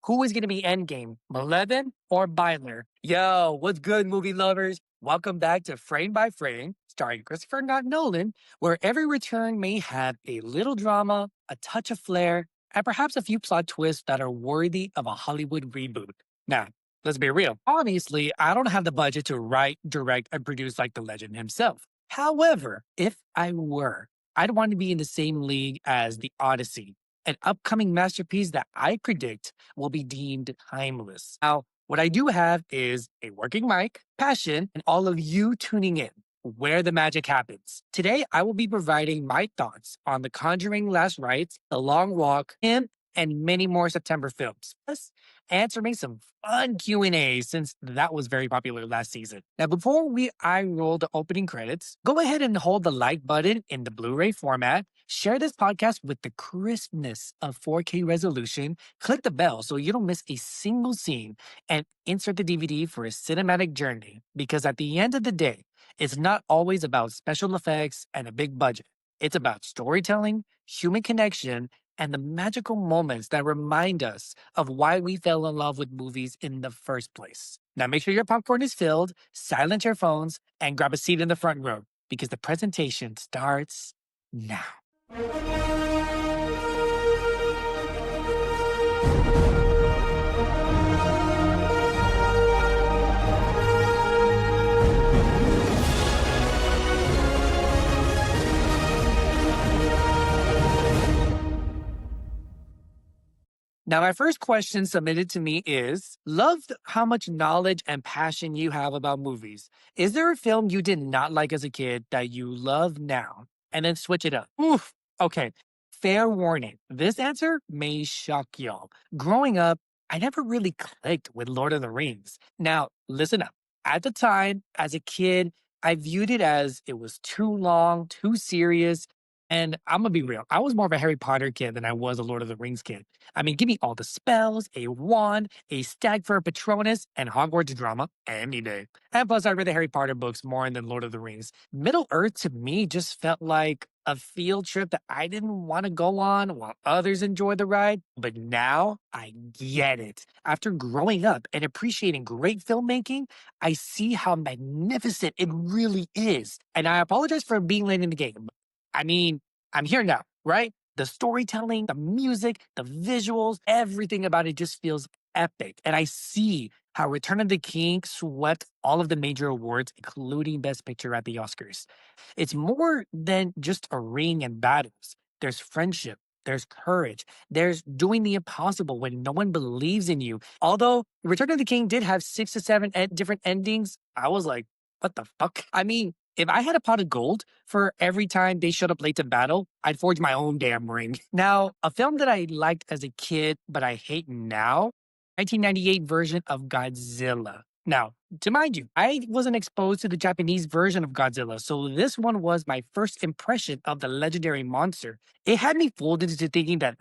Who is going to be Endgame, Malevolent or Byler? Yo, what's good, movie lovers? Welcome back to Frame by Frame, starring Christopher Not Nolan, where every return may have a little drama, a touch of flair, and perhaps a few plot twists that are worthy of a Hollywood reboot. Now, let's be real. Obviously, I don't have the budget to write, direct, and produce like the legend himself. However, if I were, I'd want to be in the same league as The Odyssey, an upcoming masterpiece that I predict will be deemed timeless. Now, what I do have is a working mic, passion, and all of you tuning in, where the magic happens. Today, I will be providing my thoughts on The Conjuring Last Rites, The Long Walk, Him, and many more September films. Plus, answering some fun Q&As since that was very popular last season. Now, before I roll the opening credits, go ahead and hold the like button in the Blu-ray format. Share this podcast with the crispness of 4K resolution. Click the bell so you don't miss a single scene and insert the DVD for a cinematic journey. Because at the end of the day, it's not always about special effects and a big budget. It's about storytelling, human connection, and the magical moments that remind us of why we fell in love with movies in the first place. Now, make sure your popcorn is filled, silence your phones, and grab a seat in the front row because the presentation starts now. Now, my first question submitted to me is, loved how much knowledge and passion you have about movies. Is there a film you did not like as a kid that you love now? And then switch it up. Oof. Okay. Fair warning. This answer may shock y'all. Growing up, I never really clicked with Lord of the Rings. Now, listen up. At the time, as a kid, I viewed it as it was too long, too serious. And I'm gonna be real. I was more of a Harry Potter kid than I was a Lord of the Rings kid. I mean, give me all the spells, a wand, a stag for a Patronus, and Hogwarts drama any day. And plus, I read the Harry Potter books more than Lord of the Rings. Middle Earth to me just felt like a field trip that I didn't want to go on while others enjoyed the ride. But now I get it. After growing up and appreciating great filmmaking, I see how magnificent it really is. And I apologize for being late in the game. I mean, I'm here now, right? The storytelling, the music, the visuals, everything about it just feels epic. And I see how Return of the King swept all of the major awards, including Best Picture at the Oscars. It's more than just a ring and battles. There's friendship, there's courage, there's doing the impossible when no one believes in you. Although Return of the King did have 6 to 7 different endings, I was like, what the fuck? I mean, if I had a pot of gold for every time they showed up late to battle, I'd forge my own damn ring. Now, a film that I liked as a kid, but I hate now, 1998 version of Godzilla. Now, to mind you, I wasn't exposed to the Japanese version of Godzilla, so this one was my first impression of the legendary monster. It had me fooled into thinking that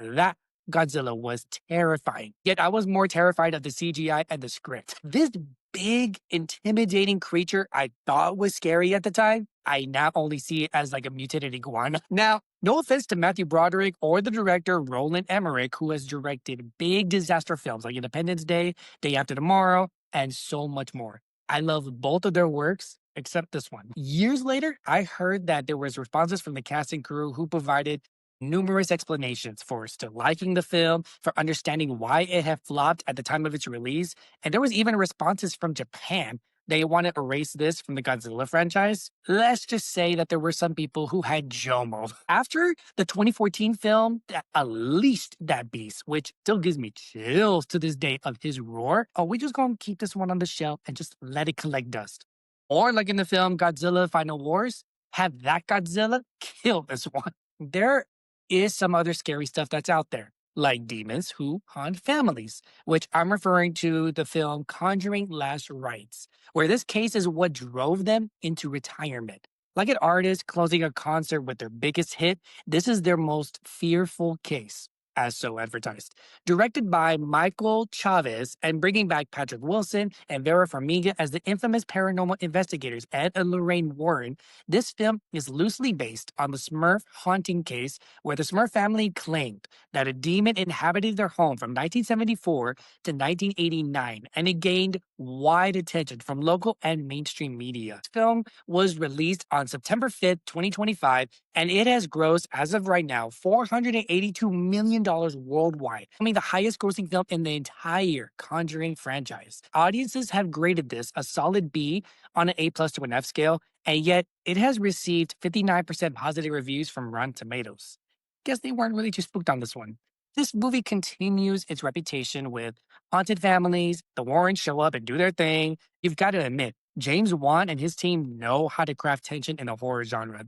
Godzilla was terrifying. Yet I was more terrified of the CGI and the script. This big, intimidating creature I thought was scary at the time, I now only see it as like a mutated iguana. Now, no offense to Matthew Broderick or the director Roland Emmerich, who has directed big disaster films like Independence Day, Day After Tomorrow, and so much more. I love both of their works, except this one. Years later, I heard that there was responses from the cast and crew who provided numerous explanations for still liking the film, for understanding why it had flopped at the time of its release, and there was even responses from Japan. They want to erase this from the Godzilla franchise. Let's just say that there were some people who had JOMO. After the 2014 film that unleashed that beast, which still gives me chills to this day of his roar, we just gonna keep this one on the shelf and just let it collect dust. Or like in the film Godzilla Final Wars, have that Godzilla kill this one. There is some other scary stuff that's out there, like demons who haunt families, which I'm referring to the film Conjuring Last Rites, where this case is what drove them into retirement. Like an artist closing a concert with their biggest hit, this is their most fearful case. as so advertised. Directed by Michael Chavez and bringing back Patrick Wilson and Vera Farmiga as the infamous paranormal investigators Ed and Lorraine Warren, this film is loosely based on the Smurf haunting case where the Smurf family claimed that a demon inhabited their home from 1974 to 1989, and it gained wide attention from local and mainstream media. This film was released on September 5th, 2025, and it has grossed, as of right now, $482 million worldwide, becoming the highest grossing film in the entire Conjuring franchise. Audiences have graded this a solid B on an A plus to an F scale, and yet it has received 59% positive reviews from Rotten Tomatoes. Guess they weren't really too spooked on this one. This movie continues its reputation with haunted families. The Warrens show up and do their thing. You've got to admit, James Wan and his team know how to craft tension in the horror genre.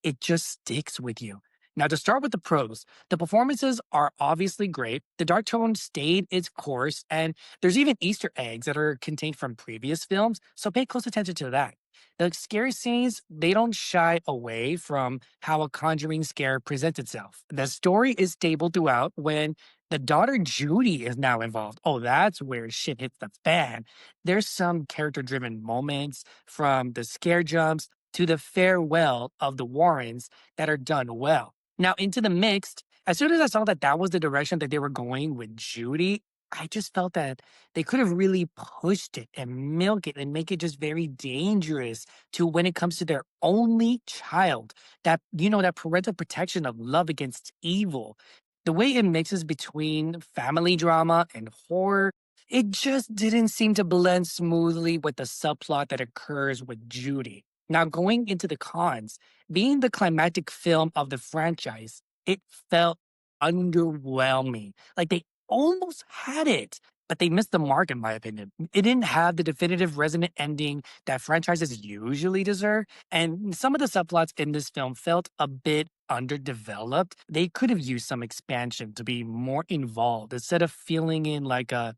It just sticks with you. Now, to start with the pros, the performances are obviously great. The dark tone stayed its course, and there's even Easter eggs that are contained from previous films, so pay close attention to that. The scary scenes, they don't shy away from how a conjuring scare presents itself. The story is stable throughout when the daughter Judy is now involved. Oh, that's where shit hits the fan. There's some character driven moments from the scare jumps to the farewell of the Warrens that are done well. Now, into the mixed, as soon as I saw that that was the direction that they were going with Judy, I just felt that they could have really pushed it and milk it and make it just very dangerous to when it comes to their only child. That, that parental protection of love against evil. The way it mixes between family drama and horror, it just didn't seem to blend smoothly with the subplot that occurs with Judy. Now, going into the cons, being the climactic film of the franchise, it felt underwhelming. Like they almost had it, but they missed the mark, in my opinion. It didn't have the definitive resonant ending that franchises usually deserve. And some of the subplots in this film felt a bit underdeveloped. They could have used some expansion to be more involved instead of feeling in like a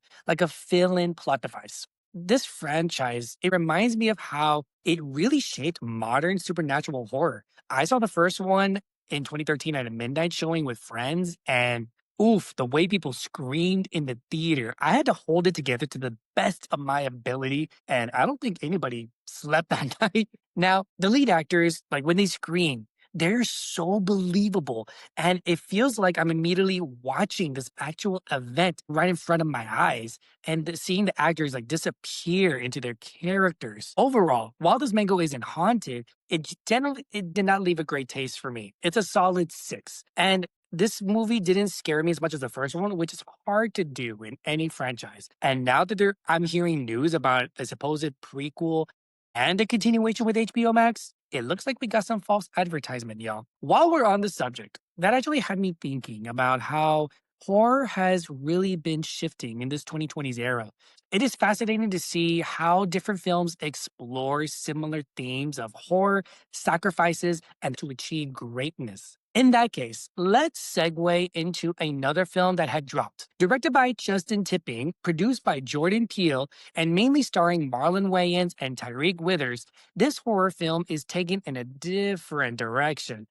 fill-in plot device. This franchise, it reminds me of how it really shaped modern supernatural horror. I saw the first one in 2013 at a midnight showing with friends, and oof, the way people screamed in the theater. I had to hold it together to the best of my ability, and I don't think anybody slept that night. Now, the lead actors, like when they scream, they're so believable. And it feels like I'm immediately watching this actual event right in front of my eyes and seeing the actors like disappear into their characters. Overall, while this mango isn't haunted, it did not leave a great taste for me. It's a solid 6. And this movie didn't scare me as much as the first one, which is hard to do in any franchise. And now that I'm hearing news about a supposed prequel and a continuation with HBO Max, it looks like we got some false advertisement, y'all. While we're on the subject, that actually had me thinking about how horror has really been shifting in this 2020s era. It is fascinating to see how different films explore similar themes of horror, sacrifices, and to achieve greatness. In that case, let's segue into another film that had dropped. Directed by Justin Tipping, produced by Jordan Peele, and mainly starring Marlon Wayans and Tyreek Withers, this horror film is taken in a different direction.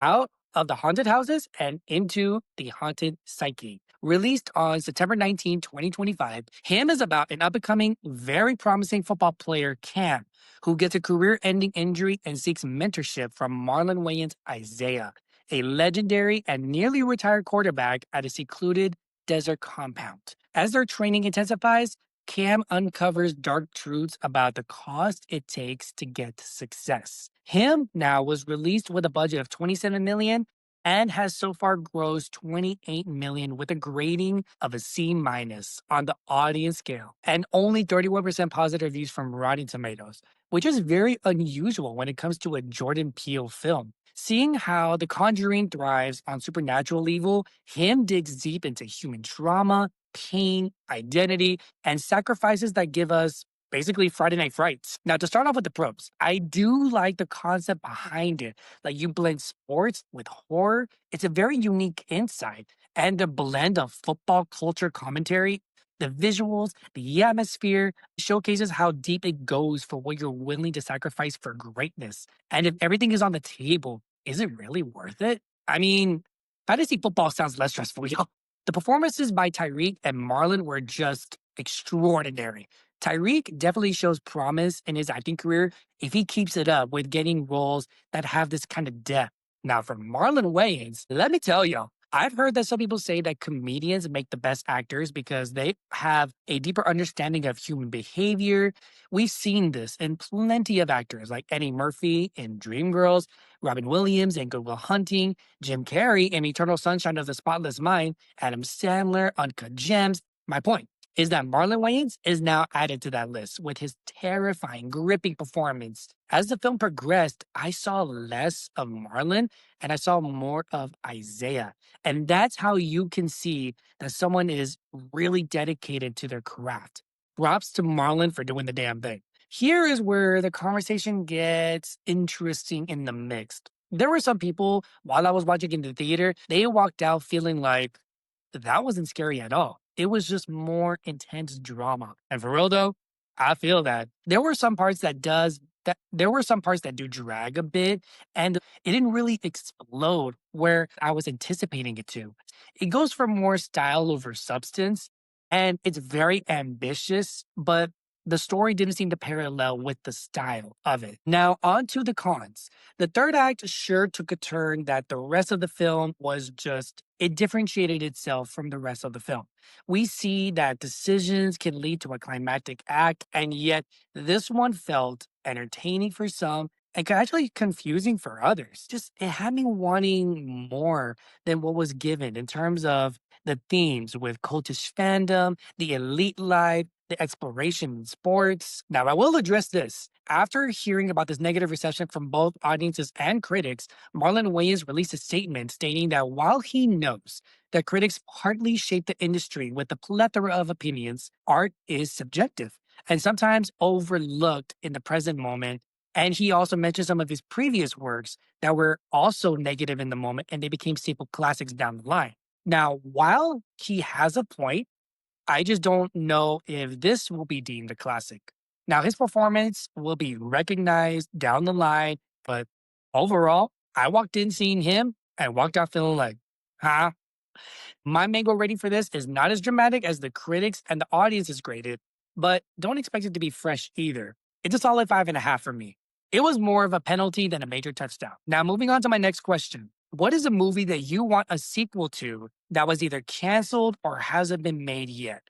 Out of the haunted houses and into the haunted psyche. Released on September 19, 2025, Him is about an up and coming, very promising football player, Cam, who gets a career ending injury and seeks mentorship from Marlon Wayans' Isaiah, a legendary and nearly retired quarterback at a secluded desert compound. As their training intensifies, Cam uncovers dark truths about the cost it takes to get success. Him now was released with a budget of 27 million and has so far grossed 28 million with a grading of a C minus on the audience scale and only 31% positive reviews from Rotten Tomatoes, which is very unusual when it comes to a Jordan Peele film. Seeing how The Conjuring thrives on supernatural evil, Him digs deep into human trauma, pain, identity, and sacrifices that give us basically Friday Night Frights. Now, to start off with the pros, I do like the concept behind it. Like you blend sports with horror. It's a very unique insight. And the blend of football culture commentary, the visuals, the atmosphere showcases how deep it goes for what you're willing to sacrifice for greatness. And if everything is on the table, is it really worth it? I mean, Fantasy football sounds less stressful, yo. The performances by Tyreek and Marlon were just extraordinary. Tyreek definitely shows promise in his acting career if he keeps it up with getting roles that have this kind of depth. Now, for Marlon Wayans, let me tell you, I've heard that some people say that comedians make the best actors because they have a deeper understanding of human behavior. We've seen this in plenty of actors like Eddie Murphy in Dreamgirls, Robin Williams in Good Will Hunting, Jim Carrey in Eternal Sunshine of the Spotless Mind, Adam Sandler, Uncut Gems. My point is that Marlon Wayans is now added to that list with his terrifying, gripping performance. As the film progressed, I saw less of Marlon and I saw more of Isaiah. And that's how you can see that someone is really dedicated to their craft. Props to Marlon for doing the damn thing. Here is where the conversation gets interesting in the mixed. There were some people while I was watching in the theater, they walked out feeling like that wasn't scary at all. It was just more intense drama. And for real though, I feel that there were some parts that do drag a bit and it didn't really explode where I was anticipating it to. It goes for more style over substance and it's very ambitious, but the story didn't seem to parallel with the style of it. Now, on to the cons. The third act sure took a turn that the rest of the film was just, it differentiated itself from the rest of the film. We see that decisions can lead to a climactic act, and yet this one felt entertaining for some and actually confusing for others. Just it had me wanting more than what was given in terms of the themes with cultish fandom, the elite life, the exploration in sports. Now, I will address this. After hearing about this negative reception from both audiences and critics, Marlon Wayans released a statement stating that while he knows that critics partly shape the industry with a plethora of opinions, art is subjective and sometimes overlooked in the present moment. And he also mentioned some of his previous works that were also negative in the moment and they became staple classics down the line. Now, while he has a point, I just don't know if this will be deemed a classic. Now, his performance will be recognized down the line, but overall, I walked in seeing him and walked out feeling like, huh? My mango rating for this is not as dramatic as the critics and the audience is graded, but don't expect it to be fresh either. It's a solid 5.5 for me. It was more of a penalty than a major touchdown. Now, moving on to my next question. What is a movie that you want a sequel to that was either canceled or hasn't been made yet?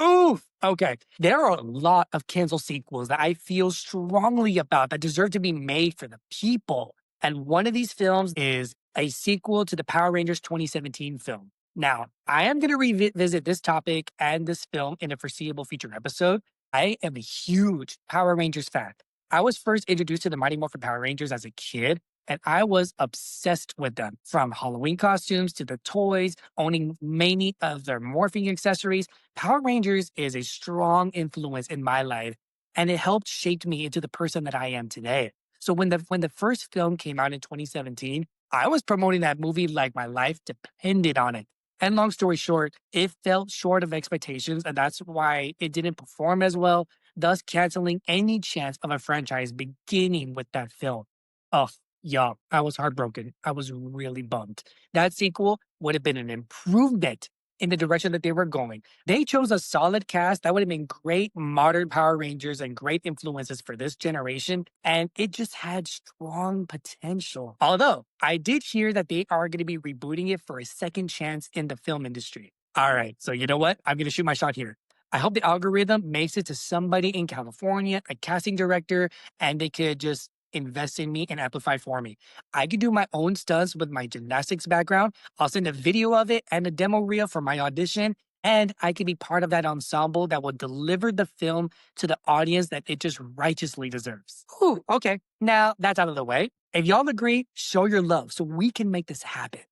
Oof. Okay. There are a lot of canceled sequels that I feel strongly about that deserve to be made for the people. And one of these films is a sequel to the Power Rangers 2017 film. Now, I am going to revisit this topic and this film in a foreseeable future episode. I am a huge Power Rangers fan. I was first introduced to the Mighty Morphin Power Rangers as a kid, and I was obsessed with them from Halloween costumes to the toys, owning many of their morphing accessories. Power Rangers is a strong influence in my life, and it helped shape me into the person that I am today. So when the first film came out in 2017, I was promoting that movie like my life depended on it. And long story short, it fell short of expectations, and that's why it didn't perform as well, thus canceling any chance of a franchise beginning with that film. Oh, yeah, I was heartbroken. I was really bummed. That sequel would have been an improvement in the direction that they were going. They chose a solid cast that would have been great modern Power Rangers and great influences for this generation, and it just had strong potential. Although, I did hear that they are going to be rebooting it for a second chance in the film industry. All right, so you know what? I'm going to shoot my shot here. I hope the algorithm makes it to somebody in California, a casting director, and they could just invest in me and amplify for me. I could do my own stunts with my gymnastics background. I'll send a video of it and a demo reel for my audition. And I could be part of that ensemble that will deliver the film to the audience that it just righteously deserves. Ooh, okay. Now that's out of the way. If y'all agree, show your love so we can make this happen.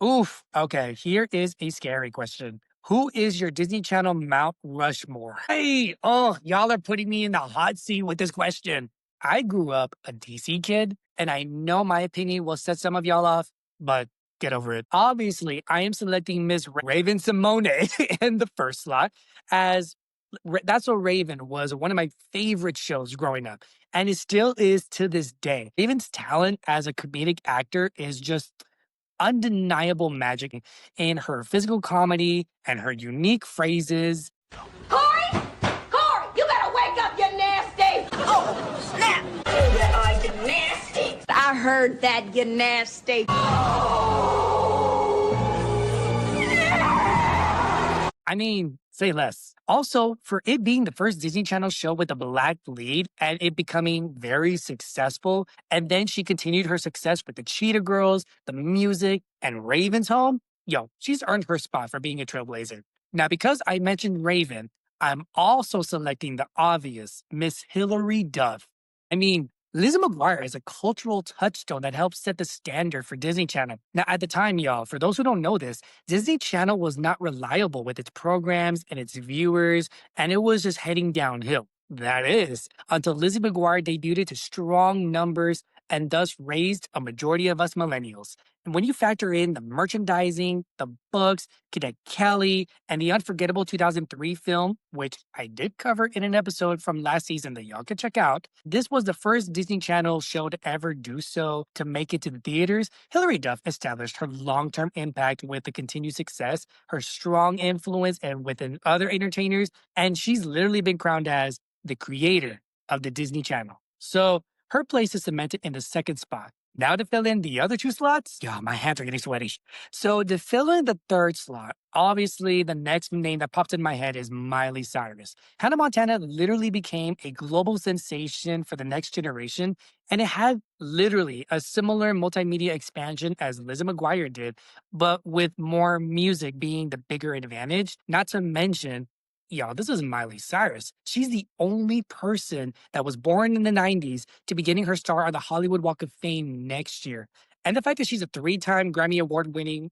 Oof. Okay, here is a scary question. Who is your Disney Channel Mount Rushmore? Hey, oh, y'all are putting me in the hot seat with this question. I grew up a DC kid, and I know my opinion will set some of y'all off, but Get over it. Obviously, I am selecting Miss Raven Simone in the first slot, as That's So Raven was one of my favorite shows growing up, and it still is to this day. Raven's talent as a comedic actor is just undeniable magic in her physical comedy and her unique phrases. Corey! Corey, you better wake up, you nasty! Oh, snap! Oh, you nasty! I heard that, you nasty. I mean, say less. Also, for it being the first Disney Channel show with a black lead and it becoming very successful, and then she continued her success with the Cheetah Girls, the music, and Raven's Home, yo, she's earned her spot for being a trailblazer. Now, because I mentioned Raven, I'm also selecting the obvious Miss Hilary Duff. I mean, Lizzie McGuire is a cultural touchstone that helps set the standard for Disney Channel. Now, at the time, y'all, for those who don't know this, Disney Channel was not reliable with its programs and its viewers, and it was just heading downhill. That is, until Lizzie McGuire debuted to strong numbers and thus raised a majority of us millennials. And when you factor in the merchandising, the books, Cadet Kelly, and the unforgettable 2003 film, which I did cover in an episode from last season that y'all can check out, this was the first Disney Channel show to ever do so to make it to the theaters. Hilary Duff established her long term impact with the continued success, her strong influence, and within other entertainers. And she's literally been crowned as the creator of the Disney Channel. So her place is cemented in the second spot. Now to fill in the other two slots, yeah, my hands are getting sweaty. So to fill in the third slot, obviously the next name that popped in my head is Miley Cyrus. Hannah Montana literally became a global sensation for the next generation, and it had literally a similar multimedia expansion as Lizzie McGuire did, but with more music being the bigger advantage. Not to mention, y'all, this is Miley Cyrus. She's the only person that was born in the 90s to be getting her star on the Hollywood Walk of Fame next year. And the fact that she's a three-time Grammy Award winning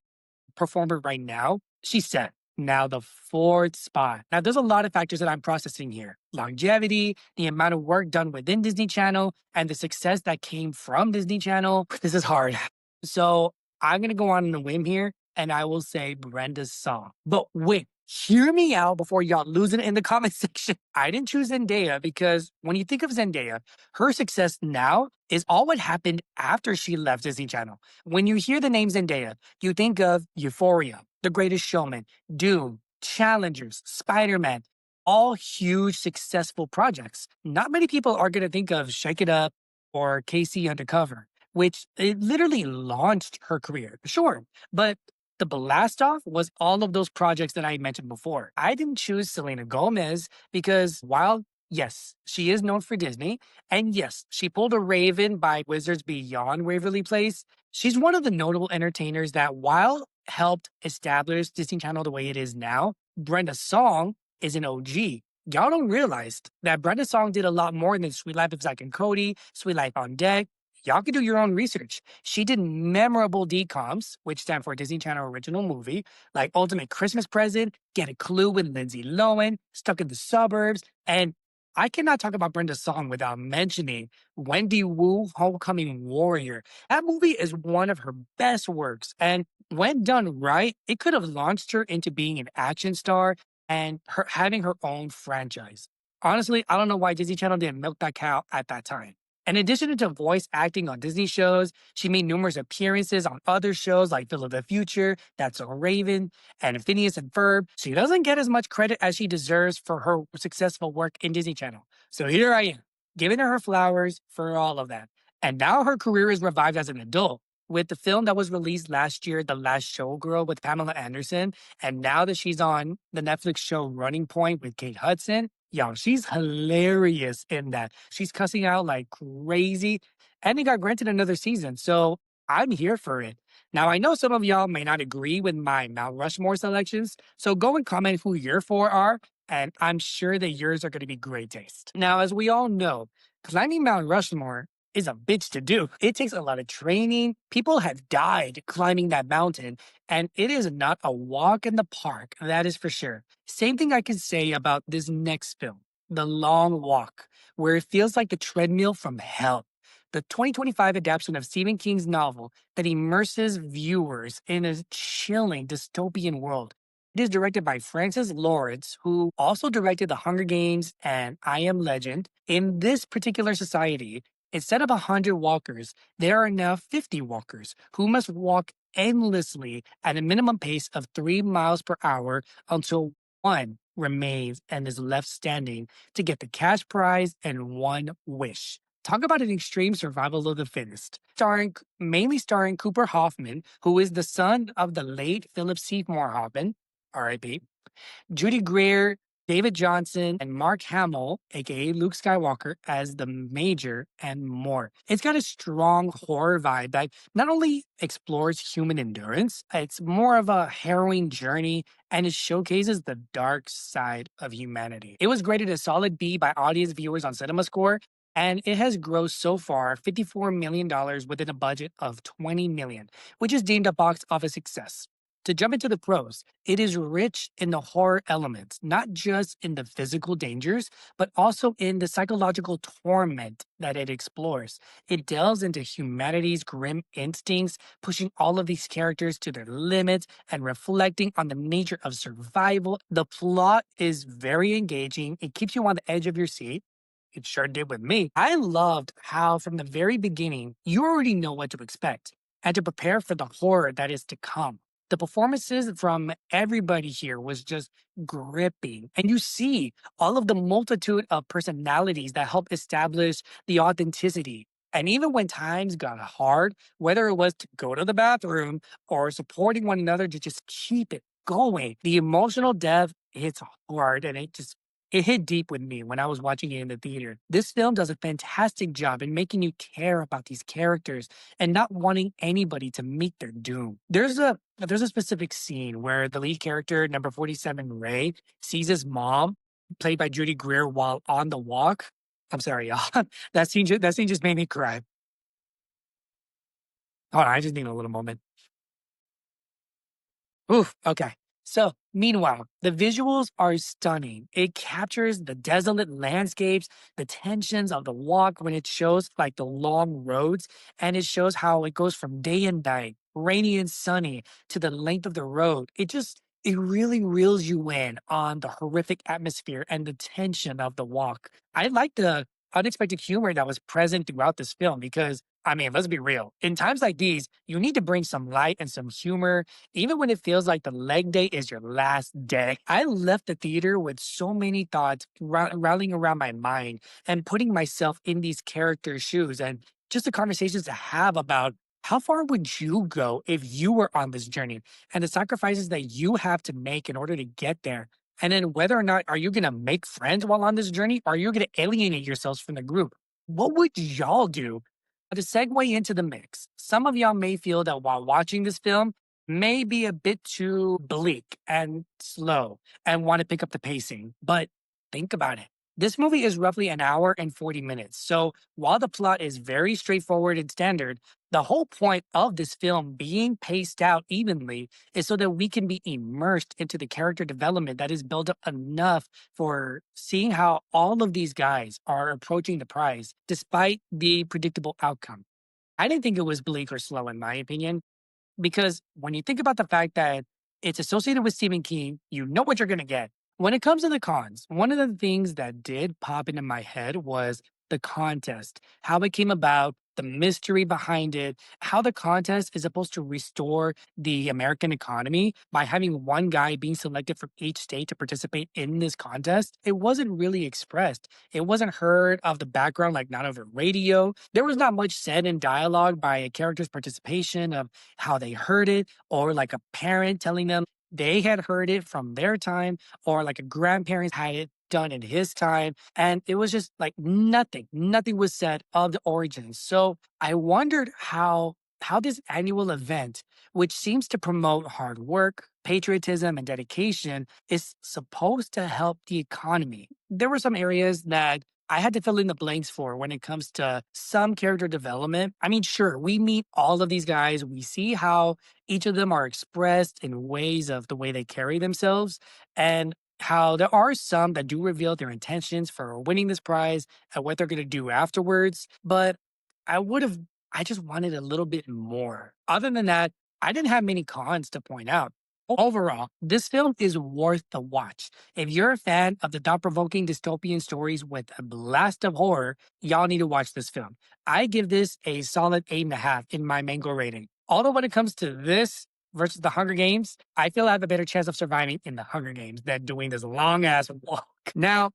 performer right now, she's set. Now, the fourth spot. Now, there's a lot of factors that I'm processing here: longevity, the amount of work done within Disney Channel, and the success that came from Disney Channel. This is hard. So, I'm going to go on a whim here and I will say Brenda's song. But wait, hear me out before y'all lose it in the comment section. I didn't choose Zendaya because when you think of Zendaya, her success now is all what happened after she left Disney Channel. When you hear the name Zendaya, you think of Euphoria, The Greatest Showman, Doom, Challengers, Spider-Man, all huge successful projects. Not many people are going to think of Shake It Up or KC Undercover, which it literally launched her career. Sure, but the blast off was all of those projects that I mentioned before. I didn't choose Selena Gomez because while, yes, she is known for Disney, and yes, she pulled a Raven by Wizards Beyond Waverly Place, she's one of the notable entertainers that, while helped establish Disney Channel the way it is now, Brenda Song is an OG. Y'all don't realize that Brenda Song did a lot more than Sweet Life of Zack and Cody, Sweet Life on Deck. Y'all can do your own research. She did memorable DCOMs, which stand for Disney Channel Original Movie, like Ultimate Christmas Present, Get a Clue with Lindsay Lohan, Stuck in the Suburbs, and I cannot talk about Brenda's song without mentioning Wendy Wu, Homecoming Warrior. That movie is one of her best works, and when done right, it could have launched her into being an action star and her having her own franchise. Honestly, I don't know why Disney Channel didn't milk that cow at that time. In addition to voice acting on Disney shows, she made numerous appearances on other shows like Phil of the Future, That's So Raven, and Phineas and Ferb. She doesn't get as much credit as she deserves for her successful work in Disney Channel. So here I am, giving her flowers for all of that. And now her career is revived as an adult with the film that was released last year, The Last Showgirl with Pamela Anderson. And now that she's on the Netflix show Running Point with Kate Hudson, yo, she's hilarious in that. She's cussing out like crazy. And it got granted another season. So I'm here for it. Now, I know some of y'all may not agree with my Mount Rushmore selections. So go and comment who your four are. And I'm sure that yours are going to be great taste. Now, as we all know, climbing Mount Rushmore is a bitch to do. It takes a lot of training. People have died climbing that mountain, and it is not a walk in the park, that is for sure. Same thing I can say about this next film, The Long Walk, where it feels like the treadmill from hell. the 2025 adaptation of Stephen King's novel that immerses viewers in a chilling dystopian world. It is directed by Francis Lawrence, who also directed The Hunger Games and I Am Legend. In this particular society, instead of 100 walkers, there are now 50 walkers who must walk endlessly at a minimum pace of 3 miles per hour until one remains and is left standing to get the cash prize and one wish. Talk about an extreme survival of the fittest. Mainly starring Cooper Hoffman, who is the son of the late Philip Seymour Hoffman, R.I.P., Judy Greer, David Johnson, and Mark Hamill, aka Luke Skywalker, as the Major, and more. It's got a strong horror vibe that not only explores human endurance, it's more of a harrowing journey and it showcases the dark side of humanity. It was graded a solid B by audience viewers on CinemaScore, and it has grossed so far $54 million within a budget of $20 million, which is deemed a box office success. To jump into the pros, it is rich in the horror elements, not just in the physical dangers, but also in the psychological torment that it explores. It delves into humanity's grim instincts, pushing all of these characters to their limits and reflecting on the nature of survival. The plot is very engaging, it keeps you on the edge of your seat. It sure did with me. I loved how, from the very beginning, you already know what to expect and to prepare for the horror that is to come. The performances from everybody here was just gripping. And you see all of the multitude of personalities that help establish the authenticity. And even when times got hard, whether it was to go to the bathroom or supporting one another to just keep it going, the emotional depth hits hard and it hit deep with me when I was watching it in the theater. This film does a fantastic job in making you care about these characters and not wanting anybody to meet their doom. There's a specific scene where the lead character, number 47, Ray, sees his mom, played by Judy Greer, while on the walk. I'm sorry, y'all. That scene just made me cry. Hold on, I just need a little moment. Oof, okay. So, meanwhile, the visuals are stunning. It captures the desolate landscapes, the tensions of the walk when it shows like the long roads, and it shows how it goes from day and night, rainy and sunny, to the length of the road. It really reels you in on the horrific atmosphere and the tension of the walk. I like the unexpected humor that was present throughout this film because, I mean, let's be real. In times like these, you need to bring some light and some humor even when it feels like the leg day is your last day. I left the theater with so many thoughts rallying around my mind and putting myself in these characters' shoes and just the conversations to have about how far would you go if you were on this journey and the sacrifices that you have to make in order to get there. And then whether or not are you going to make friends while on this journey or are you going to alienate yourselves from the group? What would y'all do? To segue into the mix, some of y'all may feel that while watching this film, may be a bit too bleak and slow and want to pick up the pacing. But think about it. This movie is roughly an hour and 40 minutes. So while the plot is very straightforward and standard, the whole point of this film being paced out evenly is so that we can be immersed into the character development that is built up enough for seeing how all of these guys are approaching the prize despite the predictable outcome. I didn't think it was bleak or slow, in my opinion. Because when you think about the fact that it's associated with Stephen King, you know what you're going to get. When it comes to the cons, one of the things that did pop into my head was the contest, how it came about, the mystery behind it, how the contest is supposed to restore the American economy by having one guy being selected from each state to participate in this contest. It wasn't really expressed. It wasn't heard of the background, like not over radio. There was not much said in dialogue by a character's participation of how they heard it, or like a parent telling them they had heard it from their time, or like a grandparent had it done in his time. And it was just like nothing was said of the origins. So I wondered how this annual event, which seems to promote hard work, patriotism, and dedication, is supposed to help the economy. There were some areas that I had to fill in the blanks for when it comes to some character development. I mean, sure, we meet all of these guys. We see how each of them are expressed in ways of the way they carry themselves and how there are some that do reveal their intentions for winning this prize and what they're going to do afterwards. But I would have, I just wanted a little bit more. Other than that, I didn't have many cons to point out. Overall, this film is worth the watch. If you're a fan of the thought provoking dystopian stories with a blast of horror, y'all need to watch this film. I give this a solid 8.5 in my mango rating. Although, when it comes to this versus the Hunger Games, I feel I have a better chance of surviving in the Hunger Games than doing this long ass walk. Now,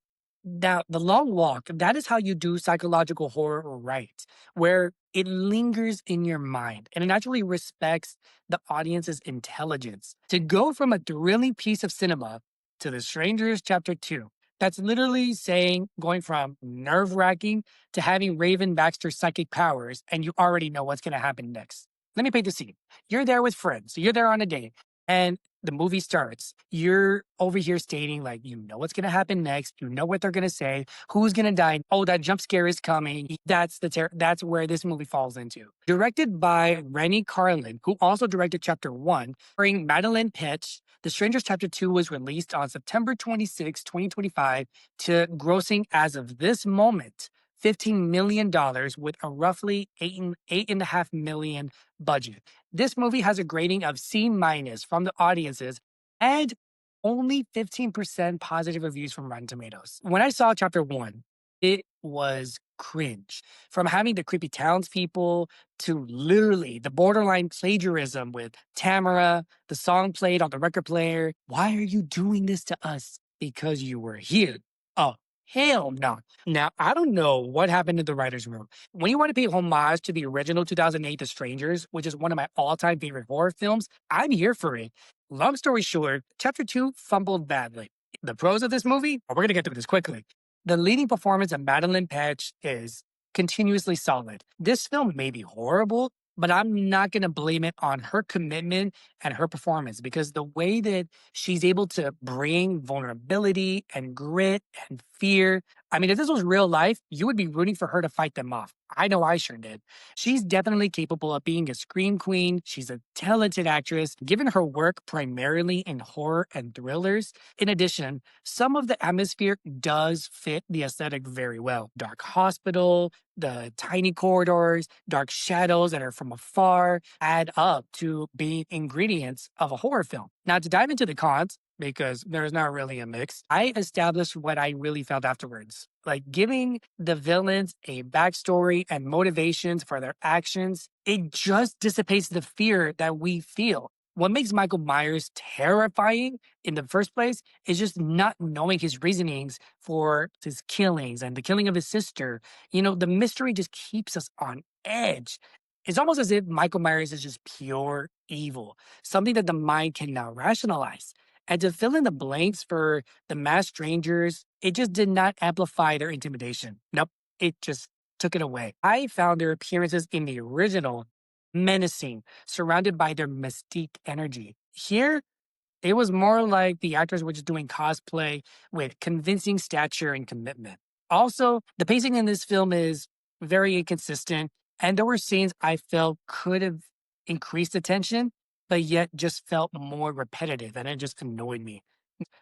the long walk, that is how you do psychological horror right, where it lingers in your mind and it actually respects the audience's intelligence. To go from a thrilling piece of cinema to The Strangers Chapter 2, that's literally saying going from nerve wracking to having Raven Baxter's psychic powers, and you already know what's going to happen next. Let me paint the scene. You're there with friends, you're there on a date, and the movie starts. You're over here stating, like, you know what's going to happen next. You know what they're going to say, who's going to die. Oh, that jump scare is coming. That's where this movie falls into. Directed by Rennie Carlin, who also directed Chapter 1, starring Madeline Petch. The Strangers Chapter 2 was released on September 26, 2025, to grossing as of this moment $15 million with a roughly eight and a half million budget. This movie has a grading of C minus from the audiences and only 15% positive reviews from Rotten Tomatoes. When I saw Chapter 1, it was cringe. From having the creepy townspeople to literally the borderline plagiarism with Tamara, the song played on the record player. Why are you doing this to us? Because you were here. Oh, hell no. Now, I don't know what happened in the writer's room. When you want to pay homage to the original 2008 The Strangers, which is one of my all time favorite horror films, I'm here for it. Long story short, Chapter 2 fumbled badly. The pros of this movie, we're going to get through this quickly. The leading performance of Madeline Petch is continuously solid. This film may be horrible, but I'm not going to blame it on her commitment and her performance because the way that she's able to bring vulnerability and grit and fear. I mean, if this was real life, you would be rooting for her to fight them off. I know I sure did. She's definitely capable of being a scream queen. She's a talented actress, given her work primarily in horror and thrillers. In addition, some of the atmosphere does fit the aesthetic very well. Dark hospital, the tiny corridors, dark shadows that are from afar add up to being ingredients of a horror film. Now, to dive into the cons, because there's not really a mix, I established what I really felt afterwards. Like giving the villains a backstory and motivations for their actions, it just dissipates the fear that we feel. What makes Michael Myers terrifying in the first place is just not knowing his reasonings for his killings and the killing of his sister. The mystery just keeps us on edge. It's almost as if Michael Myers is just pure evil, something that the mind cannot rationalize. And to fill in the blanks for the masked strangers, it just did not amplify their intimidation. Nope, it just took it away. I found their appearances in the original menacing, surrounded by their mystique energy. Here, it was more like the actors were just doing cosplay with convincing stature and commitment. Also, the pacing in this film is very inconsistent, and there were scenes I felt could have increased the tension, but yet just felt more repetitive, and it just annoyed me.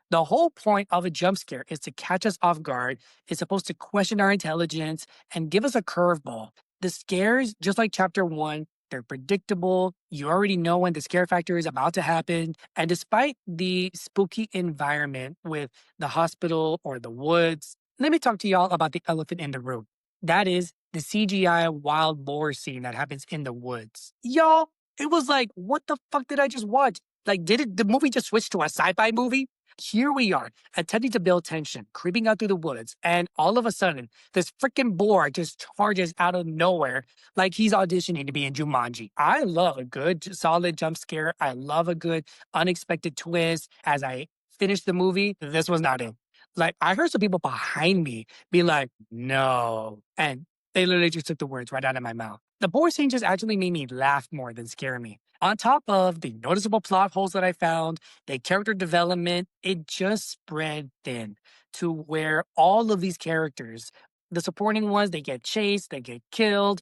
The whole point of a jump scare is to catch us off guard. It's supposed to question our intelligence and give us a curveball. The scares, just like Chapter 1, they're predictable. You already know when the scare factor is about to happen. And despite the spooky environment with the hospital or the woods, let me talk to y'all about the elephant in the room. That is the CGI wild boar scene that happens in the woods. Y'all, it was like, what the fuck did I just watch? Like, did the movie just switch to a sci-fi movie? Here we are, attempting to build tension, creeping out through the woods, and all of a sudden, this freaking boar just charges out of nowhere like he's auditioning to be in Jumanji. I love a good, solid jump scare. I love a good, unexpected twist. As I finished the movie, this was not it. Like, I heard some people behind me be like, no. And they literally just took the words right out of my mouth. The boar scene just actually made me laugh more than scare me. On top of the noticeable plot holes that I found, the character development, it just spread thin to where all of these characters, the supporting ones, they get chased, they get killed.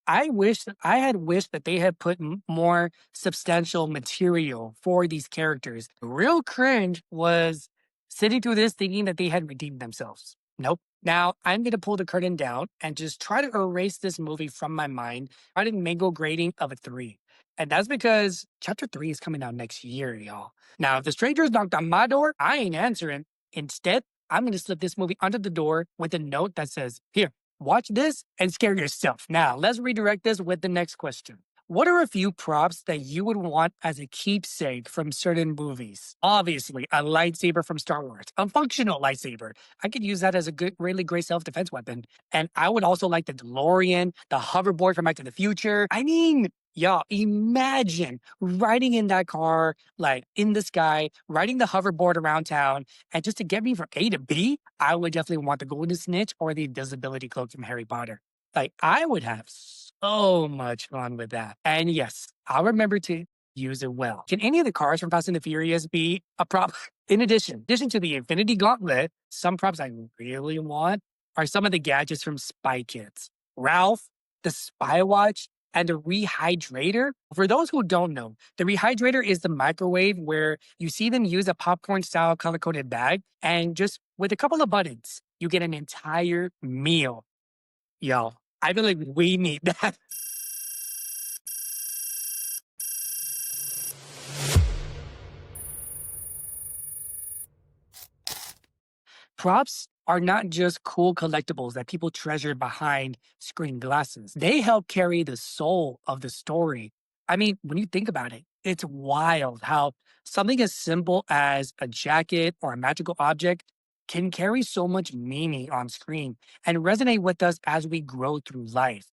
I had wished that they had put more substantial material for these characters. The real cringe was sitting through this thinking that they had redeemed themselves. Nope. Now, I'm going to pull the curtain down and just try to erase this movie from my mind, try to mango grading of a 3. And that's because chapter 3 is coming out next year, y'all. Now, if the strangers knocked on my door, I ain't answering. Instead, I'm going to slip this movie under the door with a note that says, here, watch this and scare yourself. Now, let's redirect this with the next question. What are a few props that you would want as a keepsake from certain movies? Obviously, a lightsaber from Star Wars, a functional lightsaber. I could use that as a good, really great self-defense weapon. And I would also like the DeLorean, the hoverboard from Back to the Future. I mean, y'all, imagine riding in that car, like in the sky, riding the hoverboard around town, and just to get me from A to B, I would definitely want the Golden Snitch or the Invisibility Cloak from Harry Potter. Like, I would have so much fun with that. And yes, I'll remember to use it well. Can any of the cars from Fast and the Furious be a prop? In addition to the Infinity Gauntlet, some props I really want are some of the gadgets from Spy Kids. Ralph, the Spy Watch, and the Rehydrator. For those who don't know, the Rehydrator is the microwave where you see them use a popcorn style color coded bag, and just with a couple of buttons, you get an entire meal. Yo, I feel like we need that. Props are not just cool collectibles that people treasure behind screen glasses. They help carry the soul of the story. I mean, when you think about it, it's wild how something as simple as a jacket or a magical object can carry so much meaning on screen and resonate with us as we grow through life.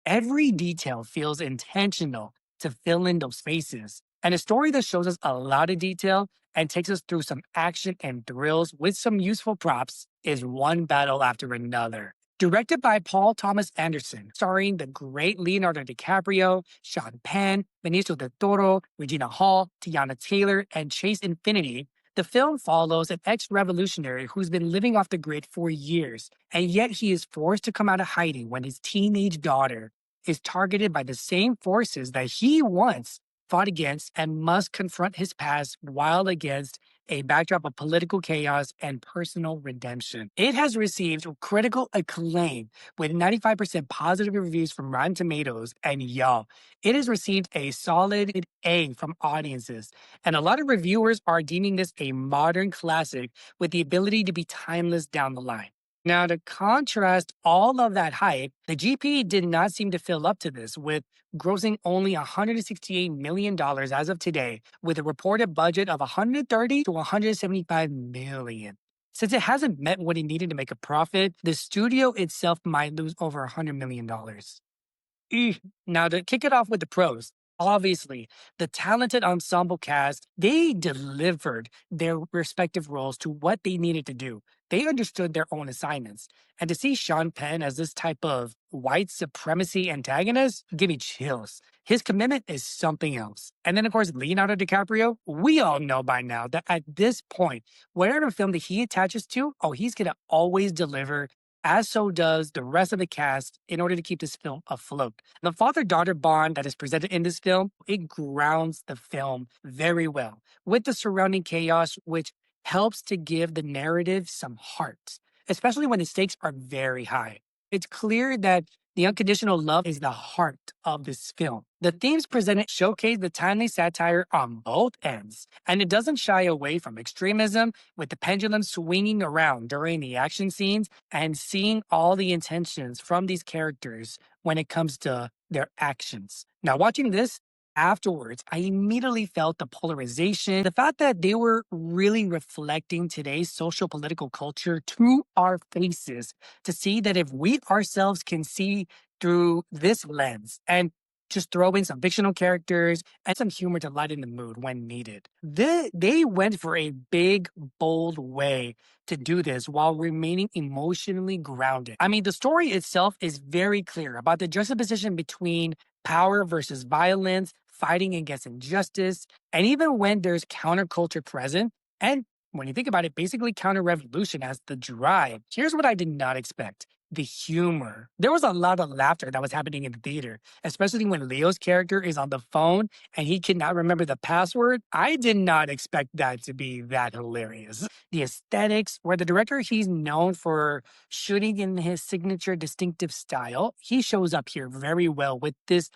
Every detail feels intentional to fill in those spaces. And a story that shows us a lot of detail and takes us through some action and thrills with some useful props is one battle after another. Directed by Paul Thomas Anderson, starring the great Leonardo DiCaprio, Sean Penn, Benicio del Toro, Regina Hall, Tiana Taylor, and Chase Infinity, the film follows an ex revolutionary who's been living off the grid for years, and yet he is forced to come out of hiding when his teenage daughter is targeted by the same forces that he once fought against and must confront his past while against a backdrop of political chaos and personal redemption. It has received critical acclaim with 95% positive reviews from Rotten Tomatoes, and y'all, it has received a solid A from audiences. And a lot of reviewers are deeming this a modern classic with the ability to be timeless down the line. Now, to contrast all of that hype, the GP did not seem to fill up to this, with grossing only $168 million as of today, with a reported budget of $130 to $175 million. Since it hasn't met what it needed to make a profit, the studio itself might lose over $100 million. Now, to kick it off with the pros, obviously, the talented ensemble cast, they delivered their respective roles to what they needed to do. They understood their own assignments. And to see Sean Penn as this type of white supremacy antagonist, give me chills. His commitment is something else. And then, of course, Leonardo DiCaprio, we all know by now that at this point, whatever film that he attaches to, oh, he's going to always deliver, as so does the rest of the cast, in order to keep this film afloat. The father-daughter bond that is presented in this film, it grounds the film very well, with the surrounding chaos, which helps to give the narrative some heart, especially when the stakes are very high. It's clear that the unconditional love is the heart of this film. The themes presented showcase the timely satire on both ends, and it doesn't shy away from extremism, with the pendulum swinging around during the action scenes and seeing all the intentions from these characters when it comes to their actions. Now, watching this afterwards, I immediately felt the polarization, the fact that they were really reflecting today's social political culture to our faces, to see that if we ourselves can see through this lens and just throw in some fictional characters and some humor to lighten the mood when needed. They went for a big, bold way to do this while remaining emotionally grounded. I mean, the story itself is very clear about the juxtaposition between power versus violence, fighting against injustice, and even when there's counterculture present, and when you think about it, basically counter revolution as the drive. Here's what I did not expect. the humor. There was a lot of laughter that was happening in the theater, especially when Leo's character is on the phone and he cannot remember the password. I did not expect that to be that hilarious. The aesthetics, where the director he's known for shooting in his signature distinctive style, he shows up here very well with this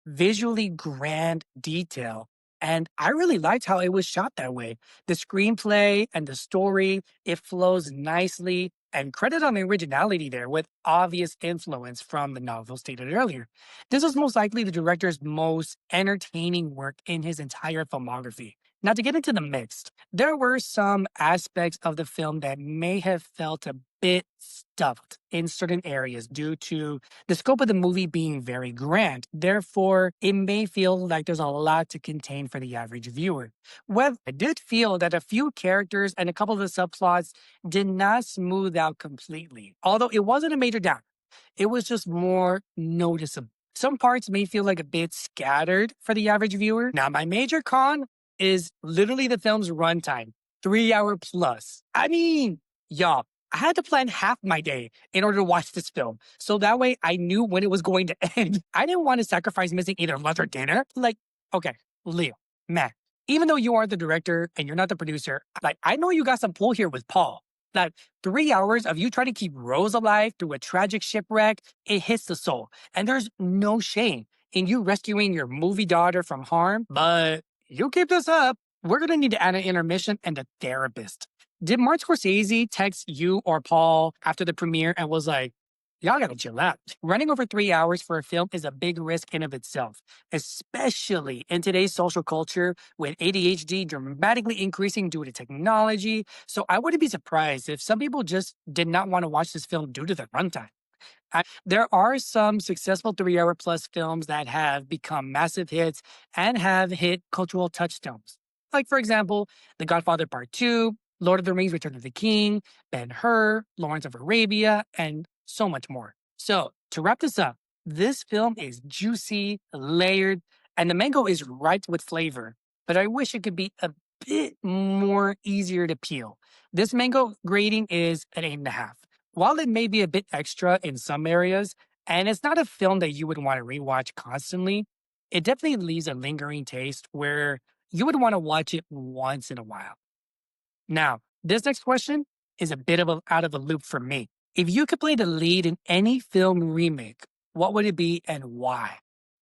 visually grand detail. And I really liked how it was shot that way. The screenplay and the story, it flows nicely. And credit on the originality there with obvious influence from the novel stated earlier. This was most likely the director's most entertaining work in his entire filmography. Now, to get into the mixed, there were some aspects of the film that may have felt a bit stuffed in certain areas due to the scope of the movie being very grand. Therefore, it may feel like there's a lot to contain for the average viewer. Well, I did feel that a few characters and a couple of the subplots did not smooth out completely, although it wasn't a major down. It was just more noticeable. Some parts may feel like a bit scattered for the average viewer. Now, my major con is literally the film's runtime, 3 hour plus. I mean, y'all, I had to plan half my day in order to watch this film. So that way I knew when it was going to end. I didn't want to sacrifice missing either lunch or dinner. Like, okay, Leo, man, even though you are the director and you're not the producer, like, I know you got some pull here with Paul. Like, 3 hours of you trying to keep Rose alive through a tragic shipwreck, it hits the soul. And there's no shame in you rescuing your movie daughter from harm. But you keep this up, we're going to need to add an intermission and a therapist. Did Martin Scorsese text you or Paul after the premiere and was like, y'all gotta chill out? Running over 3 hours for a film is a big risk in of itself, especially in today's social culture with ADHD dramatically increasing due to technology. So I wouldn't be surprised if some people just did not want to watch this film due to the runtime. There are some successful 3 hour plus films that have become massive hits and have hit cultural touchstones. Like, for example, The Godfather Part 2, Lord of the Rings Return of the King, Ben Hur, Lawrence of Arabia, and so much more. So, to wrap this up, this film is juicy, layered, and the mango is ripe with flavor, but I wish it could be a bit more easier to peel. This mango grading is an 8.5. While it may be a bit extra in some areas, and it's not a film that you would want to rewatch constantly, it definitely leaves a lingering taste where you would want to watch it once in a while. Now, this next question is a bit of out of the loop for me. If you could play the lead in any film remake, what would it be and why?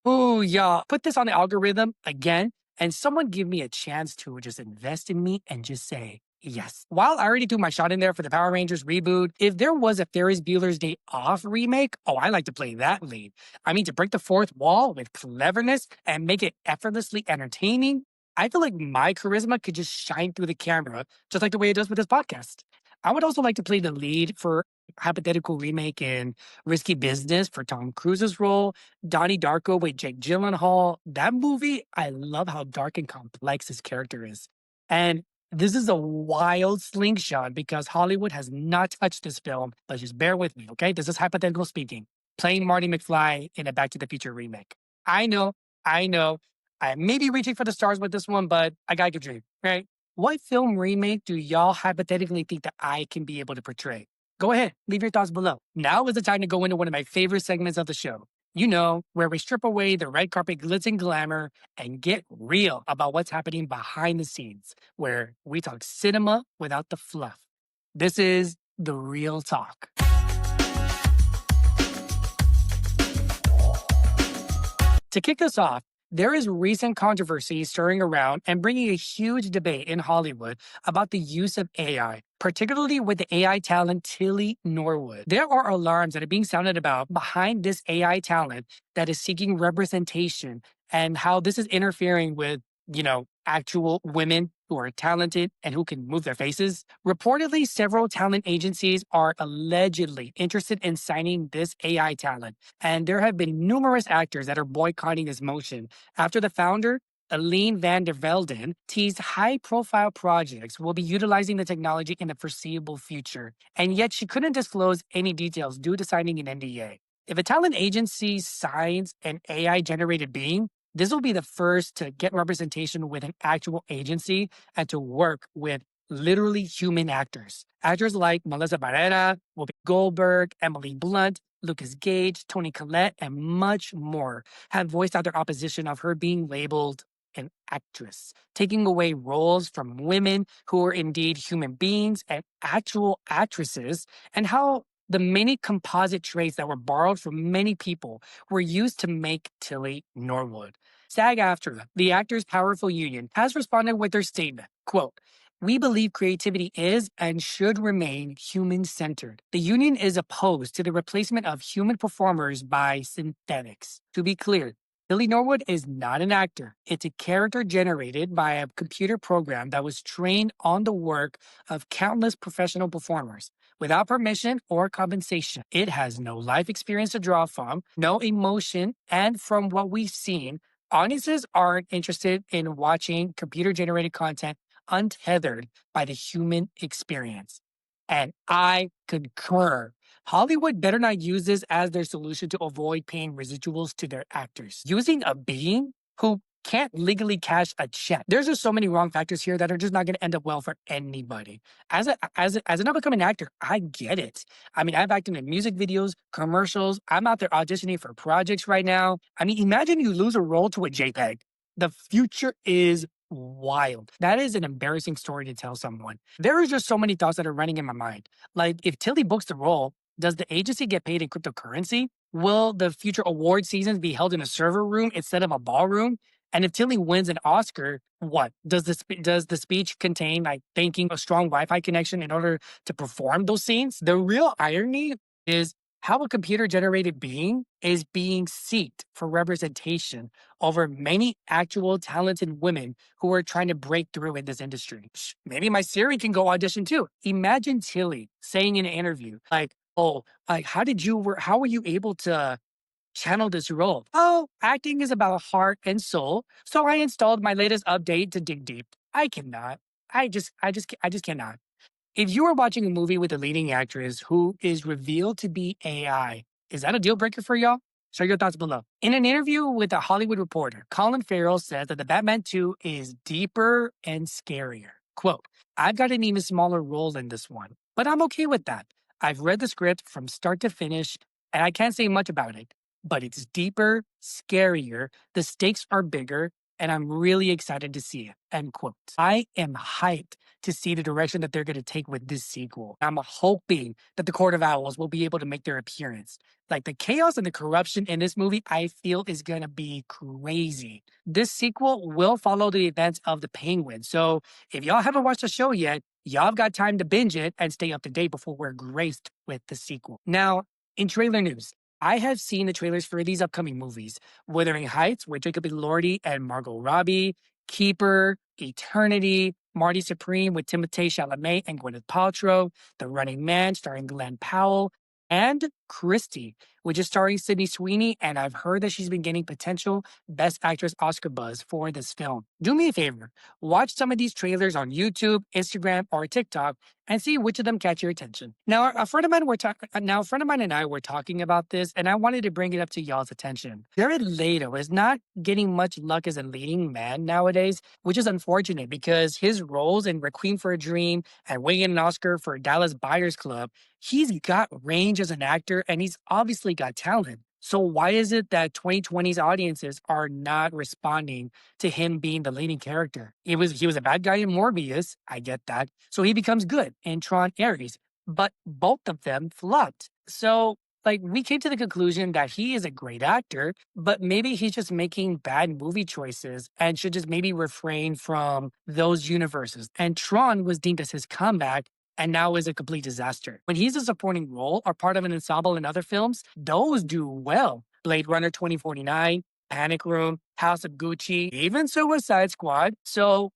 Ooh, y'all, put this on the algorithm again, and someone give me a chance to just invest in me and just say yes. While I already threw my shot in there for the Power Rangers reboot, if there was a Ferris Bueller's Day Off remake, oh, I like to play that lead. I mean, to break the fourth wall with cleverness and make it effortlessly entertaining, I feel like my charisma could just shine through the camera, just like the way it does with this podcast. I would also like to play the lead for hypothetical remake in Risky Business for Tom Cruise's role, Donnie Darko with Jake Gyllenhaal. That movie, I love how dark and complex his character is. And this is a wild slingshot because Hollywood has not touched this film, but just bear with me, okay? This is hypothetical speaking. Playing Marty McFly in a Back to the Future remake. I know, I know. I may be reaching for the stars with this one, but I gotta give dream, right? What film remake do y'all hypothetically think that I can be able to portray? Go ahead, leave your thoughts below. Now is the time to go into one of my favorite segments of the show. You know, where we strip away the red carpet glitz and glamour and get real about what's happening behind the scenes, where we talk cinema without the fluff. This is The Real Talk. To kick us off, there is recent controversy stirring around and bringing a huge debate in Hollywood about the use of AI, particularly with the AI talent Tilly Norwood. There are alarms that are being sounded about behind this AI talent that is seeking representation and how this is interfering with, actual women who are talented and who can move their faces. Reportedly, several talent agencies are allegedly interested in signing this AI talent, and there have been numerous actors that are boycotting this motion after the founder, Aline van der Velden, teased high-profile projects will be utilizing the technology in the foreseeable future, and yet she couldn't disclose any details due to signing an NDA. If a talent agency signs an AI-generated being, this will be the first to get representation with an actual agency and to work with literally human actors. Actors like Melissa Barrera, Whoopi Goldberg, Emily Blunt, Lucas Gage, Toni Collette, and much more have voiced out their opposition of her being labeled an actress, taking away roles from women who are indeed human beings and actual actresses, and how the many composite traits that were borrowed from many people were used to make Tilly Norwood. SAG-AFTRA, the Actors Powerful Union, has responded with their statement, quote, "We believe creativity is and should remain human-centered. The union is opposed to the replacement of human performers by synthetics. To be clear, Tilly Norwood is not an actor. It's a character generated by a computer program that was trained on the work of countless professional performers without permission or compensation. It has no life experience to draw from, no emotion, and from what we've seen, audiences aren't interested in watching computer generated content untethered by the human experience." And I concur. Hollywood better not use this as their solution to avoid paying residuals to their actors. Using a being who can't legally cash a check. There's just so many wrong factors here that are just not going to end up well for anybody. As an up and coming actor, I get it. I mean, I've acted in music videos, commercials. I'm out there auditioning for projects right now. I mean, imagine you lose a role to a JPEG. The future is wild. That is an embarrassing story to tell someone. There are just so many thoughts that are running in my mind. Like, if Tilly books the role, does the agency get paid in cryptocurrency? Will the future award seasons be held in a server room instead of a ballroom? And if Tilly wins an Oscar, what does the speech contain? Like thanking a strong Wi-Fi connection in order to perform those scenes? The real irony is how a computer-generated being is being seeked for representation over many actual talented women who are trying to break through in this industry. Maybe my Siri can go audition too. Imagine Tilly saying in an interview, like, "Oh, like how were you able to channel this role? Oh, acting is about heart and soul, so I installed my latest update to dig deep. I cannot. I just cannot." If you are watching a movie with a leading actress who is revealed to be AI, is that a deal breaker for y'all? Share your thoughts below. In an interview with a Hollywood Reporter, Colin Farrell says that the Batman 2 is deeper and scarier. Quote, "I've got an even smaller role in this one, but I'm okay with that. I've read the script from start to finish, and I can't say much about it, but it's deeper, scarier, the stakes are bigger, and I'm really excited to see it." End quote. I am hyped to see the direction that they're going to take with this sequel. I'm hoping that the Court of Owls will be able to make their appearance. Like the chaos and the corruption in this movie, I feel is going to be crazy. This sequel will follow the events of The Penguin. So if y'all haven't watched the show yet, y'all have got time to binge it and stay up to date before we're graced with the sequel. Now, in trailer news, I have seen the trailers for these upcoming movies: Wuthering Heights with Jacob Elordi and Margot Robbie, Keeper, Eternity, Marty Supreme with Timothée Chalamet and Gwyneth Paltrow, The Running Man starring Glenn Powell, and Christie, which is starring Sydney Sweeney, and I've heard that she's been getting potential Best Actress Oscar buzz for this film. Do me a favor, watch some of these trailers on YouTube, Instagram, or TikTok, and see which of them catch your attention. Now, a friend of mine and I were talking about this, and I wanted to bring it up to y'all's attention. Jared Leto is not getting much luck as a leading man nowadays, which is unfortunate because his roles in Requiem for a Dream and winning an Oscar for Dallas Buyers Club, he's got range as an actor, and he's obviously got talent. So why is it that 2020's audiences are not responding to him being the leading character? He was a bad guy in Morbius, I get that. So he becomes good in Tron Ares, but both of them flopped. So like we came to the conclusion that he is a great actor, but maybe he's just making bad movie choices and should just maybe refrain from those universes. And Tron was deemed as his comeback and now is a complete disaster. When he's a supporting role or part of an ensemble in other films, those do well. Blade Runner 2049, Panic Room, House of Gucci, even Suicide Squad. So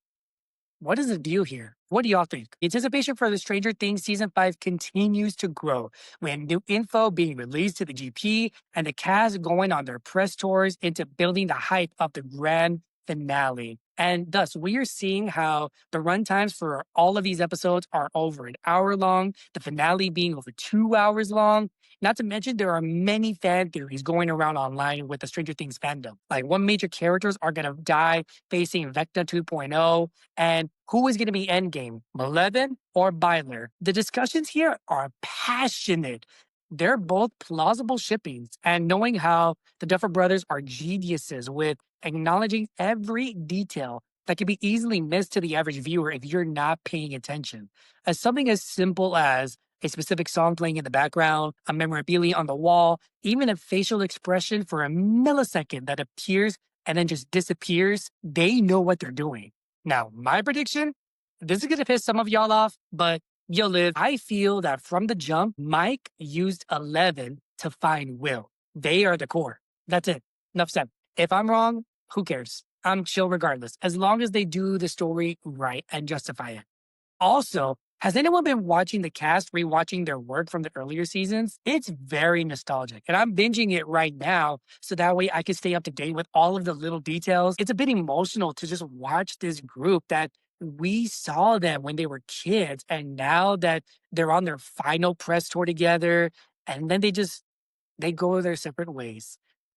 what is the deal here? What do y'all think? Anticipation for the Stranger Things Season 5 continues to grow, with new info being released to the GP and the cast going on their press tours into building the hype of the grand finale. And thus, we are seeing how the runtimes for all of these episodes are over an hour long, the finale being over 2 hours long. Not to mention, there are many fan theories going around online with the Stranger Things fandom. Like, what major characters are going to die facing Vecna 2.0, and who is going to be Endgame, Malevolent or Byler? The discussions here are passionate. They're both plausible shippings, and knowing how the Duffer Brothers are geniuses with acknowledging every detail that can be easily missed to the average viewer if you're not paying attention. As something as simple as a specific song playing in the background, a memorabilia on the wall, even a facial expression for a millisecond that appears and then just disappears, they know what they're doing. Now, my prediction, this is going to piss some of y'all off, but you'll live. I feel that from the jump, Mike used 11 to find Will. They are the core. That's it. Enough said. If I'm wrong, who cares? I'm chill regardless, as long as they do the story right and justify it. Also, has anyone been watching the cast rewatching their work from the earlier seasons? It's very nostalgic, and I'm binging it right now so that way I can stay up to date with all of the little details. It's a bit emotional to just watch this group that we saw them when they were kids, and now that they're on their final press tour together, and then they go their separate ways.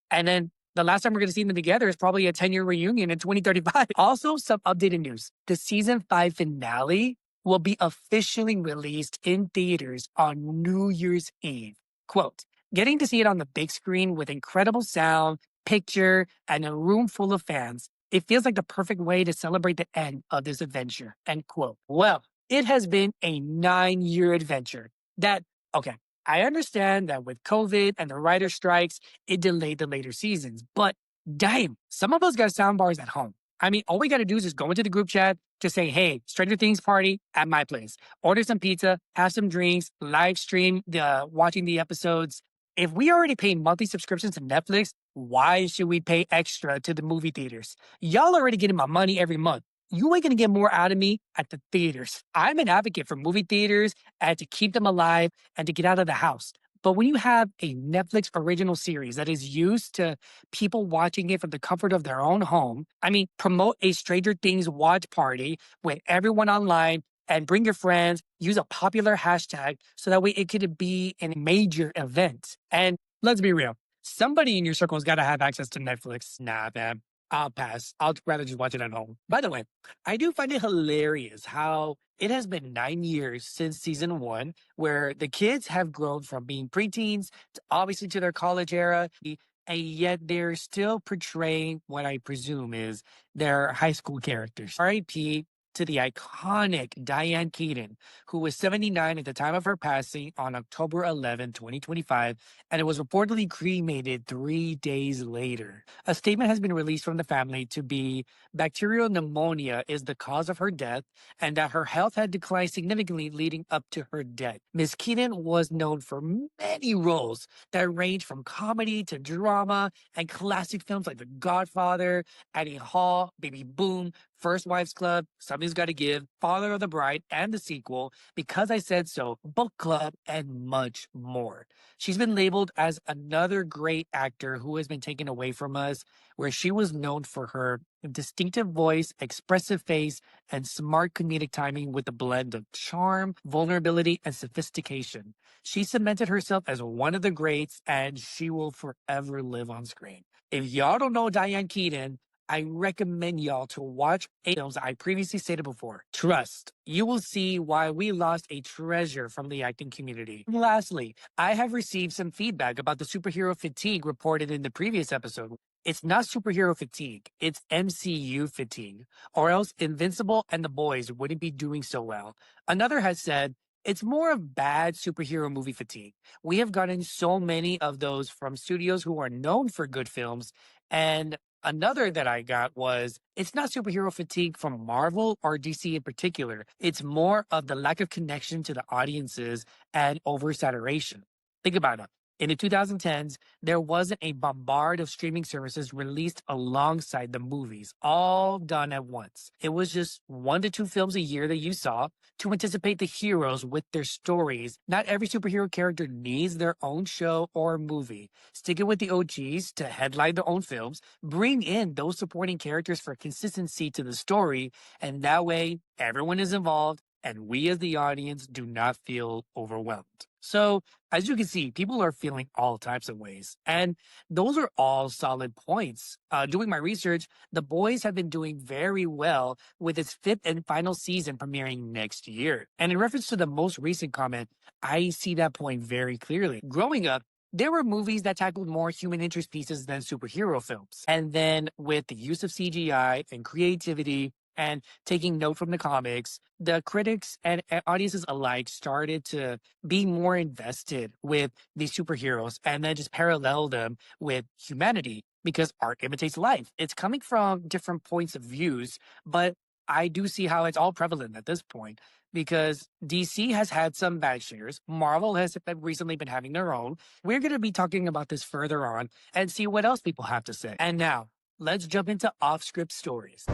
And then the last time we're going to see them together is probably a 10-year reunion in 2035. Also, some updated news. The season 5 finale will be officially released in theaters on New Year's Eve. Quote, getting to see it on the big screen with incredible sound, picture, and a room full of fans. It feels like the perfect way to celebrate the end of this adventure. End quote. Well, it has been a 9-year adventure that, okay, I understand that with COVID and the writer strikes, it delayed the later seasons. But damn, some of us got sound bars at home. I mean, all we got to do is just go into the group chat, just say, hey, Stranger Things party at my place. Order some pizza, have some drinks, live stream watching the episodes. If we already pay monthly subscriptions to Netflix, why should we pay extra to the movie theaters? Y'all already getting my money every month. You ain't gonna get more out of me at the theaters. I'm an advocate for movie theaters and to keep them alive and to get out of the house. But when you have a Netflix original series that is used to people watching it from the comfort of their own home, I mean, promote a Stranger Things watch party with everyone online and bring your friends, use a popular hashtag so that way it could be a major event. And let's be real, somebody in your circle has got to have access to Netflix. Nah, man. I'll pass. I'd rather just watch it at home. By the way, I do find it hilarious how it has been 9 years since season 1, where the kids have grown from being preteens to obviously to their college era, and yet they're still portraying what I presume is their high school characters. RIP to the iconic Diane Keaton, who was 79 at the time of her passing on October 11, 2025, and it was reportedly cremated 3 days later. A statement has been released from the family to be bacterial pneumonia is the cause of her death and that her health had declined significantly leading up to her death. Miss Keaton was known for many roles that range from comedy to drama and classic films like The Godfather, Annie Hall, Baby Boom, First Wives Club, Something's Gotta Give, Father of the Bride, and the sequel, Because I Said So, Book Club, and much more. She's been labeled as another great actor who has been taken away from us, where she was known for her distinctive voice, expressive face, and smart comedic timing with a blend of charm, vulnerability, and sophistication. She cemented herself as one of the greats, and she will forever live on screen. If y'all don't know Diane Keaton, I recommend y'all to watch films I previously stated before. Trust, you will see why we lost a treasure from the acting community. Lastly, I have received some feedback about the superhero fatigue reported in the previous episode. It's not superhero fatigue, it's MCU fatigue, or else Invincible and the boys wouldn't be doing so well. Another has said, it's more of bad superhero movie fatigue. We have gotten so many of those from studios who are known for good films, and another that I got was it's not superhero fatigue from Marvel or DC in particular. It's more of the lack of connection to the audiences and oversaturation. Think about it. In the 2010s, there wasn't a bombard of streaming services released alongside the movies, all done at once. It was just 1 to 2 films a year that you saw to anticipate the heroes with their stories. Not every superhero character needs their own show or movie. Sticking with the OGs to headline their own films, bring in those supporting characters for consistency to the story, and that way everyone is involved and we as the audience do not feel overwhelmed. So, as you can see, people are feeling all types of ways. And those are all solid points. Doing my research, The Boys have been doing very well with its fifth and final season premiering next year. And in reference to the most recent comment, I see that point very clearly. Growing up, there were movies that tackled more human interest pieces than superhero films. And then with the use of CGI and creativity and taking note from the comics, the critics and audiences alike started to be more invested with these superheroes and then just parallel them with humanity because art imitates life. It's coming from different points of views, but I do see how it's all prevalent at this point because DC has had some bad shares. Marvel has recently been having their own. We're going to be talking about this further on and see what else people have to say. And now, let's jump into off script stories.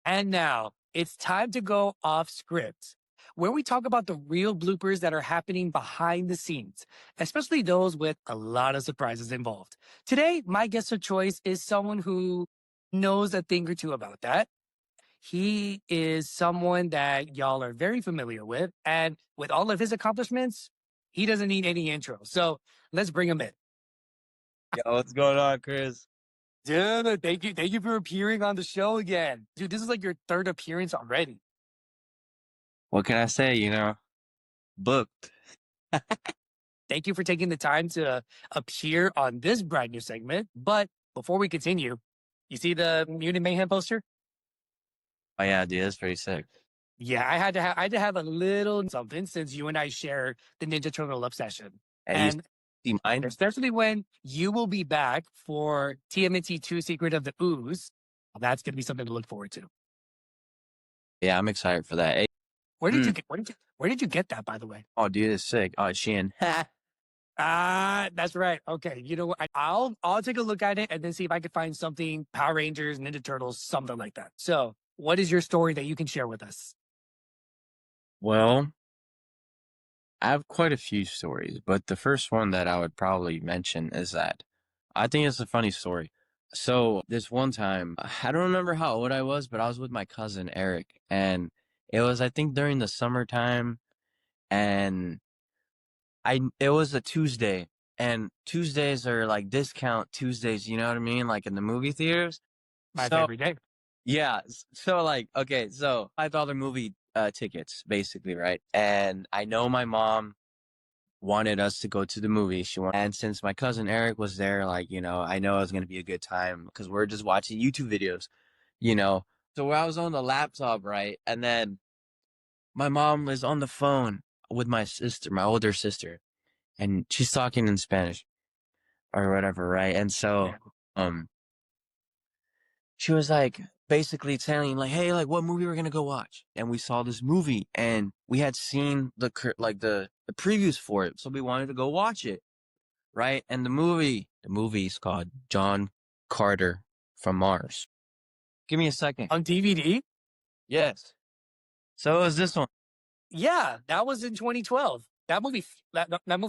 And now, it's time to go off script, where we talk about the real bloopers that are happening behind the scenes, especially those with a lot of surprises involved. Today, my guest of choice is someone who knows a thing or two about that. He is someone that y'all are very familiar with, and with all of his accomplishments, he doesn't need any intro. So let's bring him in. Yo, what's going on, Chris? Dude, thank you. Thank you for appearing on the show again. Dude, this is like your third appearance already. What can I say? Booked. Thank you for taking the time to appear on this brand new segment. But before we continue, you see the Mutant Mayhem poster? Oh yeah, dude, that's pretty sick. Yeah, I had to have a little something since you and I share the Ninja Turtle obsession. Hey, you And see mine? especially when you will be back for TMNT 2 Secret of the Ooze, that's going to be something to look forward to. Yeah, I'm excited for that. Hey, Where did you get where did you get that, by the way? oh, dude, it's sick. Oh, Shein. Ah, that's right. Okay, you know what? I'll take a look at it and then see if I can find something Power Rangers, Ninja Turtles, something like that. So, what is your story that you can share with us? Well, I have quite a few stories, but the first one that I would probably mention is that I think it's a funny story. So this one time, I don't remember how old I was, but I was with my cousin Eric, and it was I think during the summertime, and it was a Tuesday, and Tuesdays are like discount Tuesdays, you know what I mean? Like in the movie theaters. My So favorite day. yeah, so like okay, so $5 movie tickets basically, right? And I know my mom wanted us to go to the movie. And since my cousin Eric was there, like, I know it was gonna be a good time because we're just watching YouTube videos, you know. So I was on the laptop, right? And then my mom was on the phone with my sister, my older sister, and she's talking in Spanish or whatever, right? And so, Yeah. um, she was like basically telling like, hey, like what movie we're gonna go watch. And we saw this movie and we had seen the previews for it. So we wanted to go watch it. Right. And the movie is called John Carter from Mars. Give me a second. On DVD? Yes. So it was this one. Yeah, that was in 2012. That movie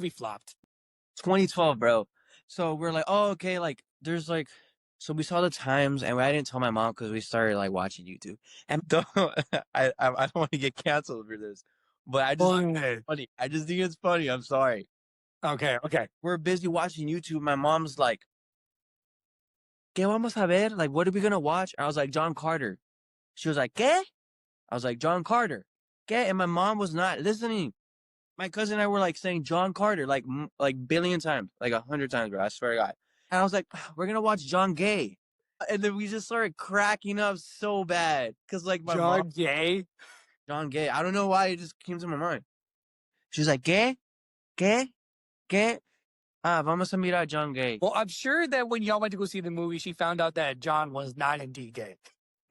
flopped. 2012, bro. So we're like, oh, okay, like there's like, so we saw the times, and I didn't tell my mom because we started like watching YouTube. And I don't want to get canceled for this, but I just think it's funny. I just think it's funny. I'm sorry. Okay. We're busy watching YouTube. My mom's like, ¿Qué vamos a ver? Like, what are we gonna watch? I was like, John Carter. She was like, ¿Qué? I was like, John Carter. ¿Qué? And my mom was not listening. My cousin and I were like saying John Carter like billion times, like 100 times, bro. I swear to God. And I was like, we're gonna watch John Gay, and then we just started cracking up so bad because like my mom, John Gay. John Gay. I don't know why it just came to my mind. She was like, ¿Qué? ¿Qué? ¿Qué? Ah, vamos a mirar John Gay. Well, I'm sure that when y'all went to go see the movie, she found out that John was not indeed gay.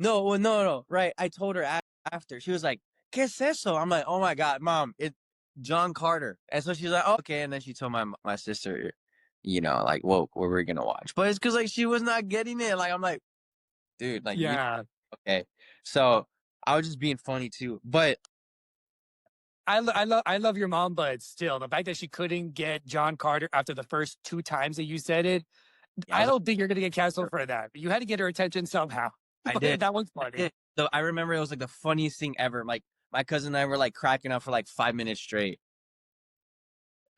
No, well, no. Right. I told her after. She was like, ¿Qué es eso? I'm like, oh my God, mom, it's John Carter. And so she's like, oh, okay. And then she told my sister, like, what we're going to watch. But it's because, like, she was not getting it. Like, I'm like, dude, like, Yeah. okay. So I was just being funny too. But I love your mom, but still, the fact that she couldn't get John Carter after the first two times that you said it, Yeah, I I was like, don't think you're gonna get canceled for that. You had to get her attention somehow. I But did. that was I funny. did. So I remember it was like the funniest thing ever. Like my cousin and I were like cracking up for like 5 minutes straight.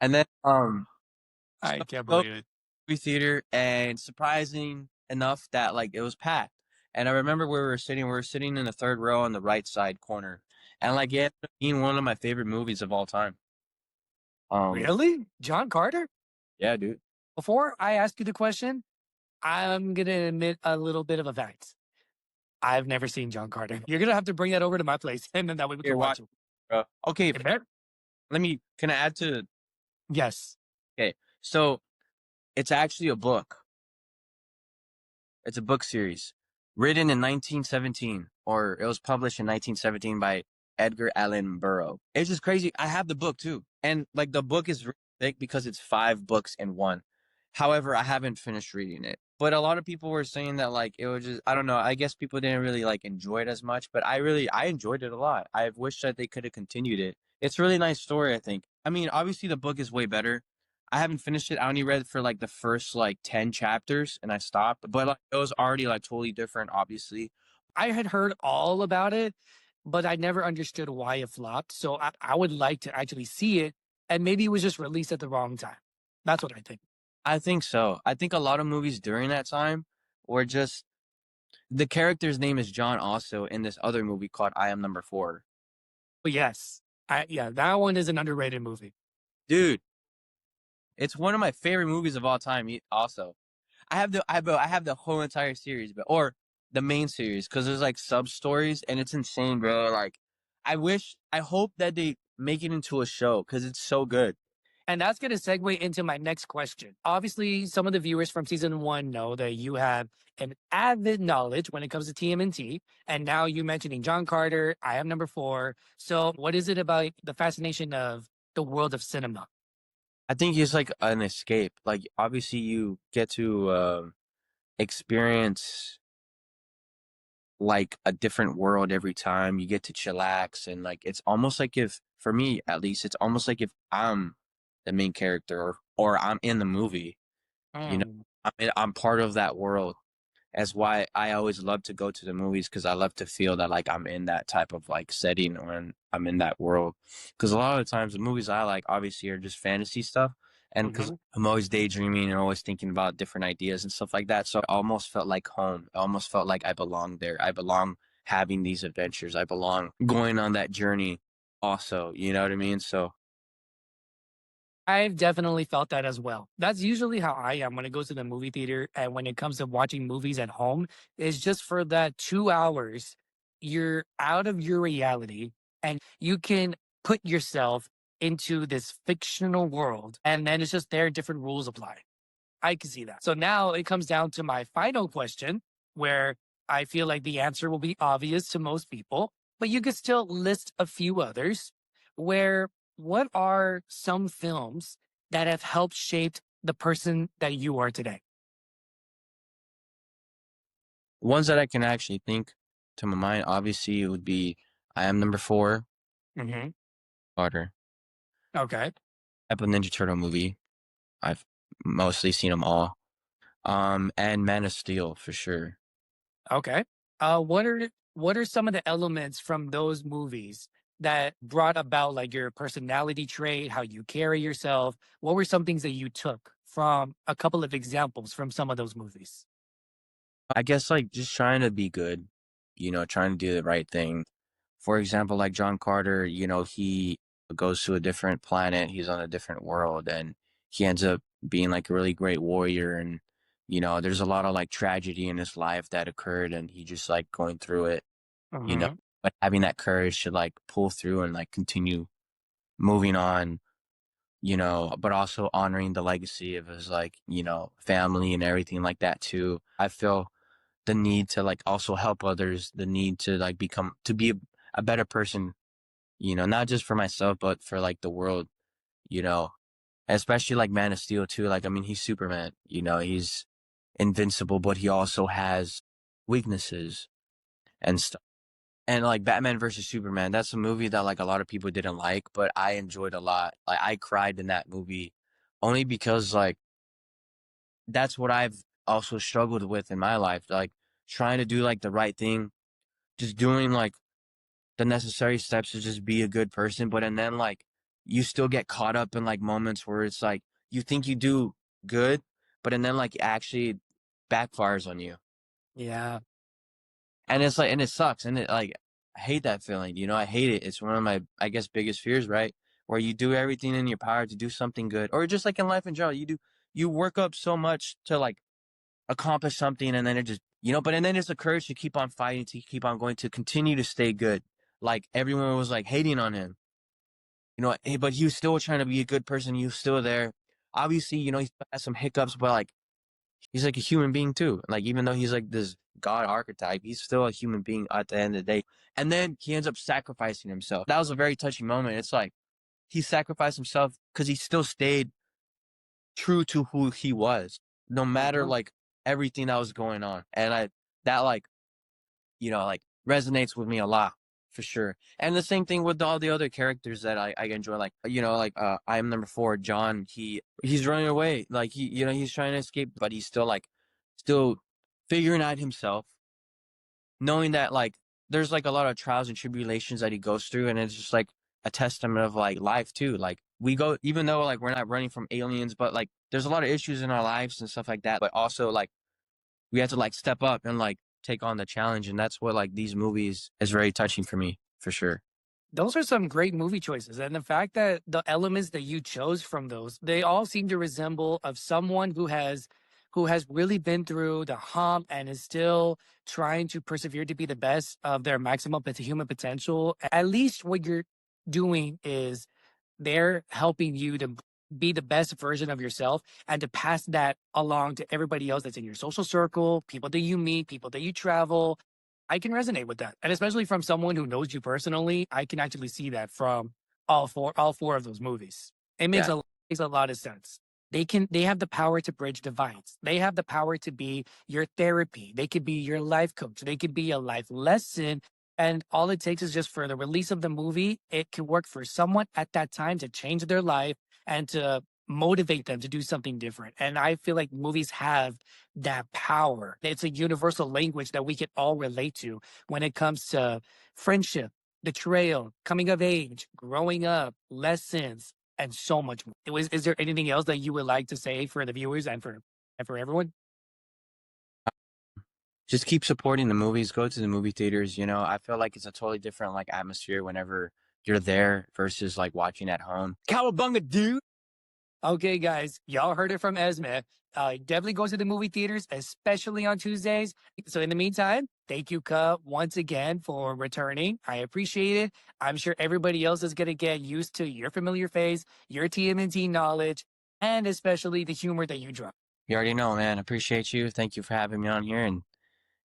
And then so I can't we go to believe it. the movie theater and surprising enough that like it was packed. And I remember where we were sitting in the third row on the right side corner. And like it ended up being one of my favorite movies of all time. Um Really? John Carter? yeah, dude. Before I ask you the question, I'm gonna admit a little bit of a fact. I've never seen John Carter. You're gonna have to bring that over to my place, and then that way we can Here, watch, watch it. bro. Okay, It better- can I add to Yes. okay. So it's actually a book. It's a book series written in 1917, or it was published in 1917 by Edgar Allan Burrow. It's just crazy. I have the book too. And like the book is really thick because it's 5 books in one. However, I haven't finished reading it. But a lot of people were saying that like it was just, I don't know. I guess people didn't really like enjoy it as much, but I enjoyed it a lot. I wish that they could have continued it. It's a really nice story, I think. I mean, obviously the book is way better. I haven't finished it. I only read for like the first like 10 chapters and I stopped. But like it was already like totally different, obviously. I had heard all about it, but I never understood why it flopped. So I would like to actually see it, and maybe it was just released at the wrong time. That's what I think. I think so. I think a lot of movies during that time were just the character's name is John also in this other movie called I Am Number Four. But yes, yeah, that one is an underrated movie. Dude, it's one of my favorite movies of all time. Also, I have the whole entire series, but or the main series because there's like sub stories and it's insane, bro. Like, I hope that they make it into a show because it's so good. And that's going to segue into my next question. Obviously, some of the viewers from season one know that you have an avid knowledge when it comes to TMNT. And now you mentioning John Carter, I am number four. So, what is it about the fascination of the world of cinema? I think it's like an escape. Like, obviously, you get to experience like a different world every time. You get to chillax, and like it's almost like if, for me at least, it's almost like if I'm the main character or I'm in the movie. You know, Mm. I'm part of that world. That's why I always love to go to the movies because I love to feel that like I'm in that type of like setting or I'm in that world. Because a lot of the times the movies I like obviously are just fantasy stuff, and because Mhm. I'm always daydreaming and always thinking about different ideas and stuff like that, so it almost felt like home. It almost felt like I belong there. I belong having these adventures. I belong going on that journey. Also, you know what I mean? So I've definitely felt that as well. That's usually how I am when it goes to the movie theater. And when it comes to watching movies at home, is just for that 2 hours, you're out of your reality and you can put yourself into this fictional world. And then it's just there, different rules apply. I can see that. So now it comes down to my final question, where I feel like the answer will be obvious to most people, but you could still list a few others. Where what are some films that have helped shape the person that you are today? ones that I can actually think to my mind, obviously, it would be I Am Number Four, Hmm. Carter, Okay. type of Ninja Turtle movie. I've mostly seen them all. And Man of Steel for sure. Okay. What are some of the elements from those movies that brought about like your personality trait, how you carry yourself? What were some things that you took from a couple of examples from some of those movies? I guess like just trying to be good, trying to do the right thing. For example, like John Carter, he goes to a different planet, he's on a different world, and he ends up being like a really great warrior. And, there's a lot of like tragedy in his life that occurred, and he just like going through it, you know, Hmm. but having that courage to like pull through and like continue moving on, but also honoring the legacy of his like, family and everything like that too. I feel the need to like also help others, the need to like to be a better person, not just for myself, but for like the world, you know, especially like Man of Steel too. Like, I mean, he's Superman, he's invincible, but he also has weaknesses and stuff. And like Batman versus Superman, that's a movie that like a lot of people didn't like, but I enjoyed a lot. Like I cried in that movie only because like that's what I've also struggled with in my life, like trying to do like the right thing, just doing like the necessary steps to just be a good person. But and then like you still get caught up in like moments where it's like you think you do good, but and then like it actually backfires on you. Yeah. And it's like and it sucks. And it like I hate that feeling, I hate it. It's one of my I guess biggest fears, right? Where you do everything in your power to do something good. Or just like in life in general, you work up so much to like accomplish something and then it just but and then it's the courage to keep on fighting, to keep on going, to continue to stay good. Like everyone was like hating on him, but he was still trying to be a good person. He was still there. Obviously, he has some hiccups, but like he's like a human being too. Like even though he's like this god archetype, he's still a human being at the end of the day. And then he ends up sacrificing himself. That was a very touching moment. It's like he sacrificed himself because he still stayed true to who he was, no matter Mhm. like everything that was going on. And that like, like resonates with me a lot for sure. And the same thing with all the other characters that I enjoy, like, I am number 4, John, he's running away. Like he's trying to escape, but he's still like, still figuring out himself, knowing that like there's like a lot of trials and tribulations that he goes through. And it's just like a testament of like life too. Like we go, even though like we're not running from aliens, but like there's a lot of issues in our lives and stuff like that. But also like we have to like step up and like take on the challenge. And that's what like these movies is very touching for me, for sure. Those are some great movie choices. And the fact that the elements that you chose from those, they all seem to resemble of someone who has really been through the hump and is still trying to persevere to be the best of their maximum human potential. At least what you're doing is they're helping you to be the best version of yourself and to pass that along to everybody else that's in your social circle, people that you meet, people that you travel. I can resonate with that. And especially from someone who knows you personally, I can actually see that from all four of those movies. It Yeah. makes a lot of sense. They have the power to bridge divides. They have the power to be your therapy. They could be your life coach. They could be a life lesson. And all it takes is just for the release of the movie, it can work for someone at that time to change their life and to motivate them to do something different. And I feel like movies have that power. It's a universal language that we can all relate to when it comes to friendship, betrayal, coming of age, growing up, lessons, and so much more. Is there anything else that you would like to say for the viewers and for everyone? Just keep supporting the movies, go to the movie theaters. I feel like it's a totally different like atmosphere whenever you're there versus like watching at home. Cowabunga, dude. Okay, guys, y'all heard it from Esme. Definitely go to the movie theaters, especially on Tuesdays. So, in the meantime, thank you, Ka, once again for returning. I appreciate it. I'm sure everybody else is going to get used to your familiar face, your TMNT knowledge, and especially the humor that you drop. You already know, man. Appreciate you. Thank you for having me on here, and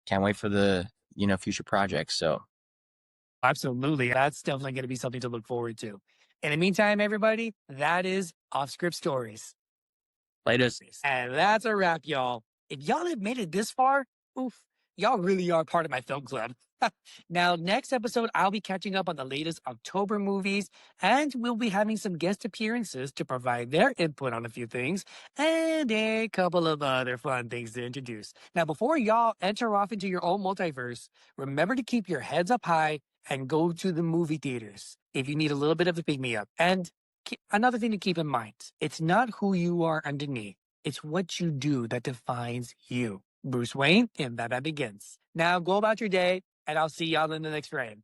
can't wait for the, future projects. So Absolutely. That's definitely going to be something to look forward to. In the meantime, everybody, that is Off Script Stories. latest. And that's a wrap, y'all. If y'all have made it this far, oof, y'all really are part of my film club. Now, next episode, I'll be catching up on the latest October movies, and we'll be having some guest appearances to provide their input on a few things and a couple of other fun things to introduce. Now, before y'all enter off into your own multiverse, remember to keep your heads up high and go to the movie theaters if you need a little bit of a pick me up. And another thing to keep in mind, it's not who you are underneath. It's what you do that defines you. Bruce Wayne, and that begins. Now go about your day, and I'll see y'all in the next frame.